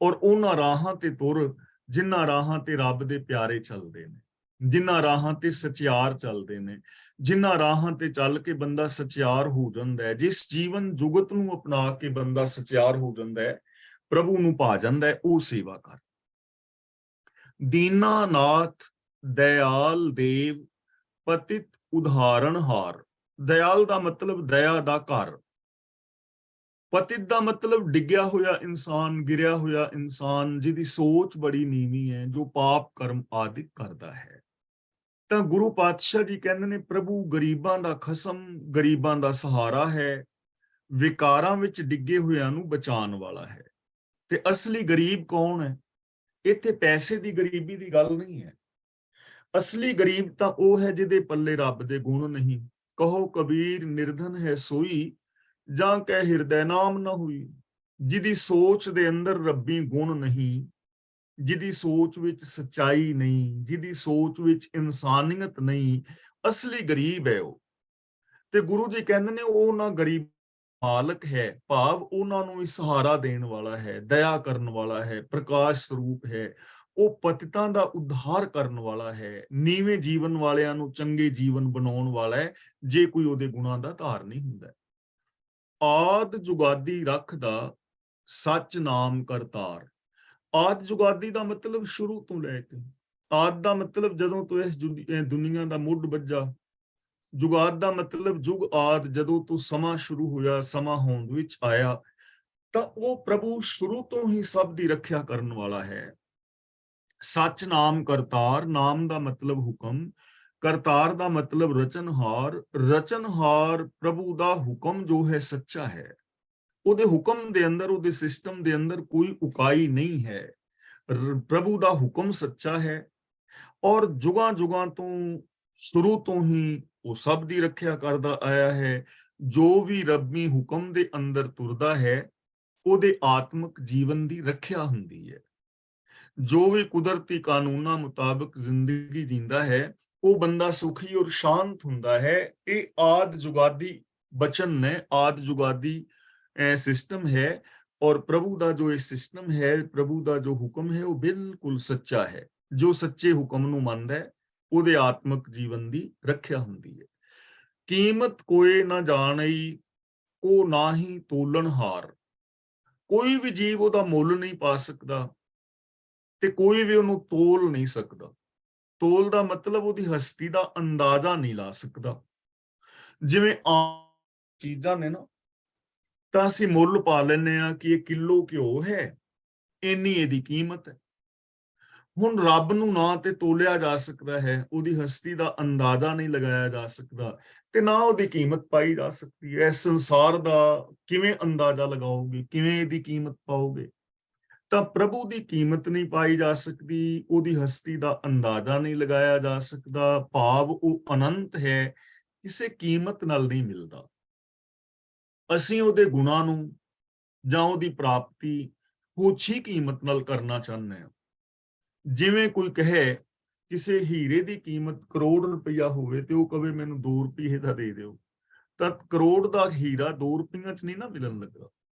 ਔਰ ਉਹਨਾਂ ਰਾਹਾਂ ਤੇ ਤੁਰ ਜਿਨ੍ਹਾਂ ਰਾਹਾਂ ਤੇ ਰੱਬ ਦੇ ਪਿਆਰੇ ਚੱਲਦੇ ਨੇ, ਜਿਨ੍ਹਾਂ ਰਾਹਾਂ ਤੇ ਸਚਿਆਰ ਚੱਲਦੇ ਨੇ, ਜਿਨ੍ਹਾਂ ਰਾਹਾਂ ਤੇ ਚੱਲ ਕੇ ਬੰਦਾ ਸਚਿਆਰ ਹੋ ਜਾਂਦਾ ਹੈ। ਜਿਸ ਜੀਵਨ ਜੁਗਤ ਨੂੰ ਅਪਣਾ ਕੇ ਬੰਦਾ ਸਚਿਆਰ ਹੋ ਜਾਂਦਾ ਹੈ, ਪ੍ਰਭੂ ਨੂੰ ਭਾ ਜਾਂਦਾ ਹੈ, ਉਹ ਸੇਵਾ ਕਰ। ਦੀਨਾਨਾਥ ਦਇਆਲ ਦੇਵ ਪਤਿਤ ਉਦਾਹਰਣ ਹਾਰ। ਦਇਆਲ ਦਾ ਮਤਲਬ ਦਇਆ ਦਾ ਘਰ। ਪਤਿਤ ਦਾ ਮਤਲਬ ਡਿੱਗਿਆ ਹੋਇਆ ਇਨਸਾਨ, ਗਿਰਿਆ ਹੋਇਆ ਇਨਸਾਨ, ਜਿਹਦੀ ਸੋਚ ਬੜੀ ਨੀਵੀਂ ਹੈ, ਜੋ ਪਾਪ ਕਰਮ ਆਦਿ ਕਰਦਾ ਹੈ। ਤਾਂ ਗੁਰੂ ਪਾਤਸ਼ਾਹ ਜੀ ਕਹਿੰਦੇ ਨੇ ਪ੍ਰਭੂ ਗਰੀਬਾਂ ਦਾ ਖਸਮ, ਗਰੀਬਾਂ ਦਾ ਸਹਾਰਾ ਹੈ, ਵਿਕਾਰਾਂ ਵਿੱਚ ਡਿੱਗੇ ਹੋਇਆਂ ਨੂੰ ਬਚਾਉਣ ਵਾਲਾ ਹੈ। ਤੇ ਅਸਲੀ ਗਰੀਬ ਕੌਣ ਹੈ? ਇੱਥੇ ਪੈਸੇ ਦੀ ਗਰੀਬੀ ਦੀ ਗੱਲ ਨਹੀਂ ਹੈ। ਅਸਲੀ ਗਰੀਬ ਤਾਂ ਉਹ ਹੈ ਜਿਹਦੇ ਪੱਲੇ ਰੱਬ ਦੇ ਗੁਣ ਨਹੀਂ। ਕਹੋ ਕਬੀਰ ਨਿਰਧਨ ਹੈ ਸੋਈ, ਜਾਂ ਕਹਿ ਹਿਰਦੈ ਨਾਮ ਨਾ ਹੋਈ। ਜਿਹਦੀ ਸੋਚ ਦੇ ਅੰਦਰ ਰੱਬੀ ਗੁਣ ਨਹੀਂ, ਜਿਹਦੀ ਸੋਚ ਵਿੱਚ ਸੱਚਾਈ ਨਹੀਂ, ਜਿਹਦੀ ਸੋਚ ਵਿੱਚ ਇਨਸਾਨੀਅਤ ਨਹੀਂ, ਅਸਲੀ ਗਰੀਬ ਹੈ ਉਹ। ਤੇ ਗੁਰੂ ਜੀ ਕਹਿੰਦੇ ਨੇ ਉਹ ਨਾ ਗਰੀਬ ਮਾਲਕ ਹੈ, ਭਾਵ ਉਹਨਾਂ ਨੂੰ ਸਹਾਰਾ ਦੇਣ ਵਾਲਾ ਹੈ, ਦਇਆ ਕਰਨ ਵਾਲਾ ਹੈ, ਪ੍ਰਕਾਸ਼ ਸਰੂਪ ਹੈ। ਉਹ ਪਤਿਤਾਂ ਦਾ ਉद्धार ਕਰਨ ਵਾਲਾ ਹੈ, ਨੀਵੇਂ ਜੀਵਨ ਵਾਲਿਆਂ ਨੂੰ ਚੰਗੇ ਜੀਵਨ ਬਣਾਉਣ ਵਾਲਾ ਹੈ, ਜੇ ਕੋਈ ਉਹਦੇ ਗੁਣਾਂ ਦਾ ਧਾਰਨੀ ਹੁੰਦਾ। ਆਦ ਜੁਗਾਦੀ ਰੱਖਦਾ ਸੱਚ ਨਾਮ ਕਰਤਾਰ। ਆਦ ਜੁਗਾਦੀ ਦਾ ਮਤਲਬ ਸ਼ੁਰੂ ਤੋਂ ਲੈ ਕੇ, ਆਦ ਦਾ ਮਤਲਬ ਜਦੋਂ ਤੋਂ ਇਸ ਦੁਨੀਆ ਦਾ ਮੁੱਢ ਵੱਜਾ, ਜੁਗਾਦ ਦਾ ਮਤਲਬ ਜੁਗ ਆਦ, ਜਦੋਂ ਤੋਂ ਸਮਾਂ ਸ਼ੁਰੂ ਹੋਇਆ, ਸਮਾਂ ਹੋਂਦ ਵਿੱਚ ਆਇਆ, ਤਾਂ ਉਹ ਪ੍ਰਭੂ ਸ਼ੁਰੂ ਤੋਂ ਹੀ ਸਭ ਦੀ ਰੱਖਿਆ ਕਰਨ ਵਾਲਾ ਹੈ। ਸੱਚ ਨਾਮ ਕਰਤਾਰ, ਨਾਮ ਦਾ ਮਤਲਬ ਹੁਕਮ, ਕਰਤਾਰ ਦਾ ਮਤਲਬ ਰਚਨਹਾਰ। ਰਚਨਹਾਰ ਪ੍ਰਭੂ ਦਾ ਹੁਕਮ ਜੋ ਹੈ ਸੱਚਾ ਹੈ। ਉਹਦੇ ਹੁਕਮ ਦੇ ਅੰਦਰ, ਉਹਦੇ ਸਿਸਟਮ ਦੇ ਅੰਦਰ ਕੋਈ ਉਕਾਈ ਨਹੀਂ ਹੈ। ਪ੍ਰਭੂ ਦਾ ਹੁਕਮ ਸੱਚਾ ਹੈ, ਔਰ ਜੁਗਾਂ ਜੁਗਾਂ ਤੋਂ ਸ਼ੁਰੂ ਤੋਂ ਹੀ ਉਹ ਸਭ ਦੀ ਰੱਖਿਆ ਕਰਦਾ ਆਇਆ ਹੈ। ਜੋ ਵੀ ਰੱਬੀ ਹੁਕਮ ਦੇ ਅੰਦਰ ਤੁਰਦਾ ਹੈ, ਉਹਦੇ ਆਤਮਿਕ ਜੀਵਨ ਦੀ ਰੱਖਿਆ ਹੁੰਦੀ ਹੈ। ਜੋ ਵੀ ਕੁਦਰਤੀ ਕਾਨੂੰਨਾਂ ਮੁਤਾਬਕ ਜ਼ਿੰਦਗੀ ਜੀਂਦਾ ਹੈ, ਉਹ ਬੰਦਾ ਸੁਖੀ ਔਰ ਸ਼ਾਂਤ ਹੁੰਦਾ ਹੈ। ਇਹ ਆਦ ਜੁਗਾਦੀ ਬਚਨ ਨੇ, ਆਦ ਜੁਗਾਦੀ ਸਿਸਟਮ ਹੈ। ਔਰ ਪ੍ਰਭੂ ਦਾ ਜੋ ਇਹ ਸਿਸਟਮ ਹੈ, ਪ੍ਰਭੂ ਦਾ ਜੋ ਹੁਕਮ ਹੈ, ਉਹ ਬਿਲਕੁਲ ਸੱਚਾ ਹੈ। ਜੋ ਸੱਚੇ ਹੁਕਮ ਨੂੰ ਮੰਨਦਾ ਹੈ, ਉਹਦੇ ਆਤਮਿਕ ਜੀਵਨ ਦੀ ਰੱਖਿਆ ਹੁੰਦੀ ਹੈ। ਕੀਮਤ ਕੋਏ ਨਾ ਜਾਣਈ, ਉਹ ਨਾ ਹੀ ਤੋਲਣਹਾਰ। ਕੋਈ ਵੀ ਜੀਵ ਉਹਦਾ ਮੁੱਲ ਨਹੀਂ ਪਾ ਸਕਦਾ, ਤੇ ਕੋਈ ਵੀ ਉਹਨੂੰ ਤੋਲ ਨਹੀਂ ਸਕਦਾ। ਤੋਲ ਦਾ ਮਤਲਬ ਉਹਦੀ ਹਸਤੀ ਦਾ ਅੰਦਾਜ਼ਾ ਨਹੀਂ ਲਾ ਸਕਦਾ। ਜਿਵੇਂ ਆਮ ਚੀਜ਼ਾਂ ਨੇ ਨਾ, ਤਾਂ ਅਸੀਂ ਮੁੱਲ ਪਾ ਲੈਂਦੇ ਹਾਂ ਕਿ ਇਹ ਕਿਲੋ ਘਿਓ ਹੈ, ਇੰਨੀ ਇਹਦੀ ਕੀਮਤ ਹੈ। ਹੁਣ ਰੱਬ ਨੂੰ ਨਾ ਤੇ ਤੋਲਿਆ ਜਾ ਸਕਦਾ ਹੈ, ਉਹਦੀ ਹਸਤੀ ਦਾ ਅੰਦਾਜ਼ਾ ਨਹੀਂ ਲਗਾਇਆ ਜਾ ਸਕਦਾ, ਤੇ ਨਾ ਉਹਦੀ ਕੀਮਤ ਪਾਈ ਜਾ ਸਕਦੀ ਹੈ। ਇਸ ਸੰਸਾਰ ਦਾ ਕਿਵੇਂ ਅੰਦਾਜ਼ਾ ਲਗਾਓਗੇ, ਕਿਵੇਂ ਇਹਦੀ ਕੀਮਤ ਪਾਓਗੇ? ਤਾਂ ਪ੍ਰਭੂ ਦੀ ਕੀਮਤ ਨਹੀਂ ਪਾਈ ਜਾ ਸਕਦੀ, ਉਹਦੀ ਹਸਤੀ ਦਾ ਅੰਦਾਜ਼ਾ ਨਹੀਂ ਲਗਾਇਆ ਜਾ ਸਕਦਾ। ਭਾਵ ਉਹ ਅਨੰਤ ਹੈ, ਕਿਸੇ ਕੀਮਤ ਨਾਲ ਨਹੀਂ ਮਿਲਦਾ। ਅਸੀਂ ਉਹਦੇ ਗੁਣਾਂ ਨੂੰ ਜਾਂ ਉਹਦੀ ਪ੍ਰਾਪਤੀ ਹੋਛੀ ਕੀਮਤ ਨਾਲ ਕਰਨਾ ਚਾਹੁੰਦੇ ਹਾਂ। ਜਿਵੇਂ ਕੋਈ ਕਹੇ ਕਿਸੇ ਹੀਰੇ ਦੀ ਕੀਮਤ ਕਰੋੜ ਰੁਪਈਆ ਹੋਵੇ ਤੇ ਉਹ ਕਵੇ ਮੈਨੂੰ 2 ਰੁਪਏ ਦਾ ਦੇ ਦਿਓ, ਤਾਂ ਕਰੋੜ ਦਾ ਹੀਰਾ 2 ਰੁਪਈਆਂ 'ਚ ਨਹੀਂ ਨਾ ਮਿਲਣ ਲੱਗਾ।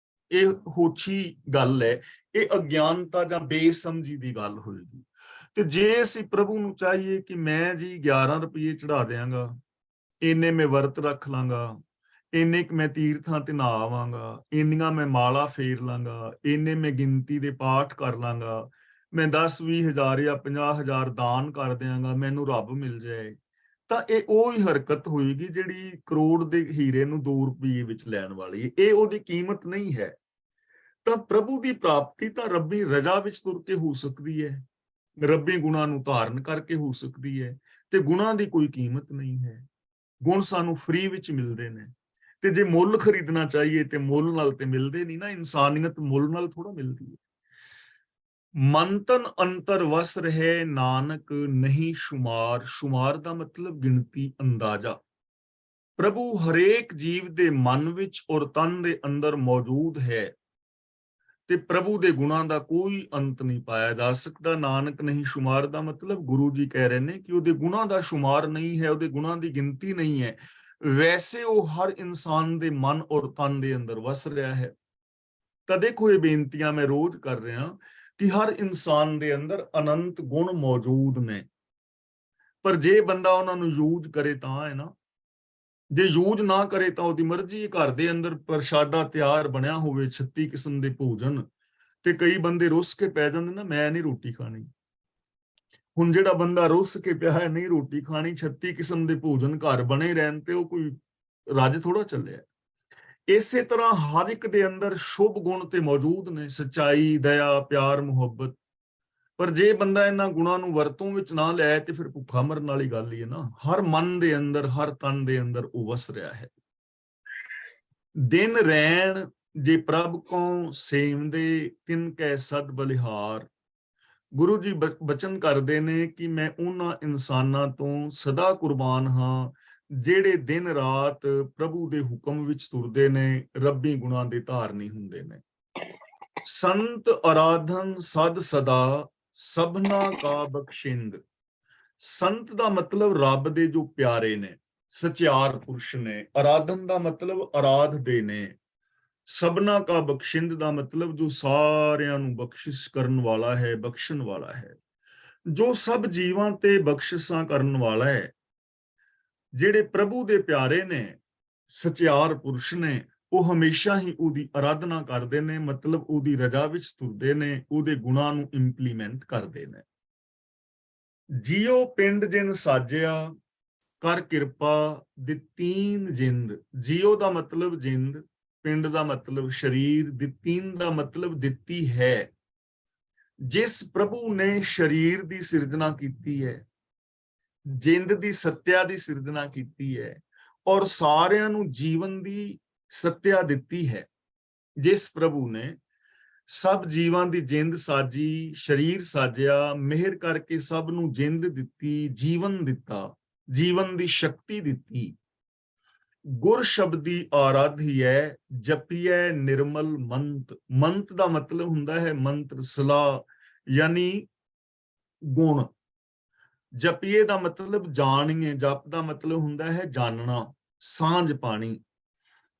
ਇਹ ਹੋਛੀ ਗੱਲ ਹੈ, ਇਹ ਅਗਿਆਨਤਾ ਜਾਂ ਬੇਸਮਝੀ ਦੀ ਗੱਲ ਹੋਏਗੀ। ਤੇ ਜੇ ਅਸੀਂ ਪ੍ਰਭੂ ਨੂੰ ਚਾਹੀਏ ਕਿ ਮੈਂ ਜੀ 11 ਰੁਪਏ ਚੜਾ ਦਿਆਂਗਾ, ਇੰਨੇ ਮੈਂ ਵਰਤ ਰੱਖ ਲਾਂਗਾ, ਇੰਨੇ ਕੁ ਮੈਂ ਤੀਰਥਾਂ ਤੇ ਨਹਾ ਆਵਾਂਗਾ, ਇੰਨੀਆਂ ਮੈਂ ਮਾਲਾ ਫੇਰ ਲਾਂਗਾ, ਇੰਨੇ ਮੈਂ ਗਿਣਤੀ ਦੇ ਪਾਠ ਕਰ ਲਾਂਗਾ, ਮੈਂ 10-20 ਹਜ਼ਾਰ ਜਾਂ 50,000 ਦਾਨ ਕਰ ਦਿਆਂਗਾ, ਮੈਨੂੰ ਰੱਬ ਮਿਲ ਜਾਏ, ਤਾਂ ਇਹ ਉਹ ਹੀ ਹਰਕਤ ਹੋਏਗੀ ਜਿਹੜੀ ਕਰੋੜ ਦੇ ਹੀਰੇ ਨੂੰ 2 ਰੁਪਏ ਵਿੱਚ ਲੈਣ ਵਾਲੀ ਹੈ। ਇਹ ਉਹਦੀ ਕੀਮਤ ਨਹੀਂ ਹੈ। ਤਾਂ ਪ੍ਰਭੂ ਦੀ ਪ੍ਰਾਪਤੀ ਤਾਂ ਰੱਬੀ ਰਜ਼ਾ ਵਿੱਚ ਤੁਰ ਕੇ ਹੋ ਸਕਦੀ ਹੈ, ਰੱਬੀ ਗੁਣਾਂ ਨੂੰ ਧਾਰਨ ਕਰਕੇ ਹੋ ਸਕਦੀ ਹੈ, ਤੇ ਗੁਣਾਂ ਦੀ ਕੋਈ ਕੀਮਤ ਨਹੀਂ ਹੈ। ਗੁਣ ਸਾਨੂੰ ਫ੍ਰੀ ਵਿੱਚ ਮਿਲਦੇ ਨੇ, ਤੇ ਜੇ ਮੁੱਲ ਖਰੀਦਣਾ ਚਾਹੀਏ ਤੇ ਮੁੱਲ ਨਾਲ ਤੇ ਮਿਲਦੇ ਨਹੀਂ ਨਾ। ਇਨਸਾਨੀਅਤ ਮੁੱਲ ਨਾਲ ਥੋੜਾ ਮਿਲਦੀ ਹੈ। ਮਨ ਤਨ ਅੰਤਰ ਵਸ ਰਹੇ ਨਾਨਕ ਨਹੀਂ ਸ਼ੁਮਾਰ। ਸ਼ੁਮਾਰ ਦਾ ਮਤਲਬ ਗਿਣਤੀ, ਅੰਦਾਜ਼ਾ। ਪ੍ਰਭੂ ਹਰੇਕ ਜੀਵ ਦੇ ਮਨ ਵਿੱਚ ਔਰ ਤਨ ਦੇ ਅੰਦਰ ਮੌਜੂਦ ਹੈ, ਤੇ ਪ੍ਰਭੂ ਦੇ ਗੁਣਾਂ ਦਾ ਕੋਈ ਅੰਤ ਨਹੀਂ ਪਾਇਆ ਜਾ ਸਕਦਾ। ਨਾਨਕ ਨਹੀਂ ਸ਼ੁਮਾਰ ਦਾ ਮਤਲਬ ਗੁਰੂ ਜੀ ਕਹਿ ਰਹੇ ਨੇ ਕਿ ਉਹਦੇ ਗੁਣਾਂ ਦਾ ਸ਼ੁਮਾਰ ਨਹੀਂ ਹੈ, ਉਹਦੇ ਗੁਣਾਂ ਦੀ ਗਿਣਤੀ ਨਹੀਂ ਹੈ। ਵੈਸੇ ਉਹ ਹਰ ਇਨਸਾਨ ਦੇ ਮਨ ਔਰ ਤਨ ਦੇ ਅੰਦਰ ਵਸ ਰਿਹਾ ਹੈ। ਤਾਂ ਦੇਖੋ, ਇਹ ਬੇਨਤੀਆਂ ਮੈਂ ਰੋਜ਼ ਕਰ ਰਿਹਾ ਕਿ ਹਰ ਇਨਸਾਨ ਦੇ ਅੰਦਰ ਅਨੰਤ ਗੁਣ ਮੌਜੂਦ ਨੇ, ਪਰ ਜੇ ਬੰਦਾ ਉਹਨਾਂ ਨੂੰ ਯੂਜ਼ ਕਰੇ ਤਾਂ ਹੈ ਨਾ। ਜੇ ਯੂਜ਼ ਨਾ ਕਰੇ ਤਾਂ ਉਹਦੀ ਮਰਜ਼ੀ। ਘਰ ਦੇ ਅੰਦਰ ਪ੍ਰਸ਼ਾਦਾ ਤਿਆਰ ਬਣਿਆ ਹੋਵੇ, 36 ਕਿਸਮ ਦੇ ਭੋਜਨ, ਤੇ ਕਈ ਬੰਦੇ ਰੁੱਸ ਕੇ ਪੈ ਜਾਂਦੇ ਨਾ, ਮੈਂ ਨਹੀਂ ਰੋਟੀ ਖਾਣੀ। ਹੁਣ ਜਿਹੜਾ ਬੰਦਾ ਰੁੱਸ ਕੇ ਪਿਆ ਹੈ ਨਹੀਂ ਰੋਟੀ ਖਾਣੀ, 36 ਕਿਸਮ ਦੇ ਭੋਜਨ ਘਰ ਬਣੇ ਰਹਿਣ, ਤੇ ਉਹ ਕੋਈ ਰੱਜ ਥੋੜਾ ਚੱਲਿਆ। ਇਸੇ ਤਰ੍ਹਾਂ ਹਰ ਇੱਕ ਦੇ ਅੰਦਰ ਸ਼ੁਭ ਗੁਣ ਤੇ ਮੌਜੂਦ ਨੇ, ਸੱਚਾਈ, ਦਇਆ, ਪਿਆਰ, ਮੁਹੱਬਤ। ਪਰ ਜੇ ਬੰਦਾ ਇਹਨਾਂ ਗੁਣਾਂ ਨੂੰ ਵਰਤੋਂ ਵਿੱਚ ਨਾ ਲੈ ਤੇ ਫਿਰ ਭੁੱਖਾ ਮਰਨ ਵਾਲੀ ਗੱਲ ਹੀ ਹੈ ਨਾ। ਹਰ ਮਨ ਦੇ ਅੰਦਰ, ਹਰ ਤਨ ਦੇ ਅੰਦਰ ਉਹ ਵਸ ਰਿਹਾ ਹੈ। ਦਿਨ ਰੈਣ ਜੇ ਪ੍ਰਭ ਕੋ ਸੇਵਦੇ ਤਿਨ ਕੈ ਸਦ ਬਲਿਹਾਰ। ਗੁਰੂ ਜੀ ਬਚਨ ਕਰਦੇ ਨੇ ਕਿ ਮੈਂ ਉਹਨਾਂ ਇਨਸਾਨਾਂ ਤੋਂ ਸਦਾ ਕੁਰਬਾਨ ਹਾਂ ਜਿਹੜੇ ਦਿਨ ਰਾਤ ਪ੍ਰਭੂ ਦੇ ਹੁਕਮ ਵਿੱਚ ਤੁਰਦੇ ਨੇ, ਰੱਬੀ ਗੁਣਾਂ ਦੇ ਧਾਰਨੀ ਹੁੰਦੇ ਨੇ। ਸੰਤ ਆਰਾਧਨ ਸਦ ਸਦਾ ਸਭਨਾ ਕਾ ਬਖਸ਼ਿੰਦ। ਸੰਤ ਦਾ ਮਤਲਬ ਰੱਬ ਦੇ ਜੋ ਪਿਆਰੇ ਨੇ, ਸਚਿਆਰ ਪੁਰਸ਼ ਨੇ। ਆਰਾਧਨ ਦਾ ਮਤਲਬ ਆਰਾਧਦੇ ਨੇ। ਸਭਨਾ ਕਾ ਬਖਸ਼ਿੰਦ ਦਾ ਮਤਲਬ ਜੋ ਸਾਰਿਆਂ ਨੂੰ ਬਖਸ਼ਿਸ਼ ਕਰਨ ਵਾਲਾ ਹੈ, ਬਖਸ਼ਣ ਵਾਲਾ ਹੈ, ਜੋ ਸਭ ਜੀਵਾਂ ਤੇ ਬਖਸ਼ਿਸ਼ਾਂ ਕਰਨ ਵਾਲਾ ਹੈ। ਜਿਹੜੇ ਪ੍ਰਭੂ ਦੇ ਪਿਆਰੇ ਨੇ, ਸਚਿਆਰ ਪੁਰਸ਼ ਨੇ, ਉਹ ਹਮੇਸ਼ਾ ਹੀ ਉਹਦੀ ਆਰਾਧਨਾ ਕਰਦੇ ਨੇ, ਮਤਲਬ ਉਹਦੀ ਰਜ਼ਾ ਵਿੱਚ ਤੁਰਦੇ ਨੇ, ਉਹਦੇ ਗੁਣਾਂ ਨੂੰ ਇੰਪਲੀਮੈਂਟ ਕਰਦੇ ਨੇ। ਜੀਓ ਪਿੰਡ ਜਿਨ ਸਾਜਿਆ ਕਰ ਕਿਰਪਾ ਦਿੱਤੀਨ ਜਿੰਦ। ਜੀਓ ਦਾ ਮਤਲਬ ਜਿੰਦ, ਪਿੰਡ ਦਾ ਮਤਲਬ ਸਰੀਰ, ਦਿੱਤੀਨ ਦਾ ਮਤਲਬ ਦਿੱਤੀ ਹੈ। ਜਿਸ ਪ੍ਰਭੂ ਨੇ ਸਰੀਰ ਦੀ ਸਿਰਜਣਾ ਕੀਤੀ ਹੈ, ਜਿੰਦ ਦੀ ਸੱਤਿਆ ਦੀ ਸਿਰਜਣਾ ਕੀਤੀ ਹੈ, ਔਰ ਸਾਰਿਆਂ ਨੂੰ ਜੀਵਨ ਦੀ ਸੱਤਿਆ ਦਿੱਤੀ ਹੈ, ਜਿਸ ਪ੍ਰਭੂ ਨੇ ਸਭ ਜੀਵਾਂ ਦੀ ਜਿੰਦ ਸਾਜੀ, ਸਰੀਰ ਸਾਜਿਆ, ਮਿਹਰ ਕਰਕੇ ਸਭ ਨੂੰ ਜਿੰਦ ਦਿੱਤੀ, ਜੀਵਨ ਦਿੱਤਾ, ਜੀਵਨ ਦੀ ਸ਼ਕਤੀ ਦਿੱਤੀ। ਗੁਰ ਸ਼ਬਦੀ ਆਰਾਧੀਐ ਜਪੀਐ ਨਿਰਮਲ ਮੰਤ। ਮੰਤ ਦਾ ਮਤਲਬ ਹੁੰਦਾ ਹੈ ਮੰਤਰ, ਸਲਾਹ, ਯਾਨੀ ਗੁਣ। ਜਪੀਏ ਦਾ ਮਤਲਬ ਜਾਣੀਏ, ਜਪ ਦਾ ਮਤਲਬ ਹੁੰਦਾ ਹੈ ਜਾਣਨਾ, ਸਾਂਝ ਪਾਣੀ।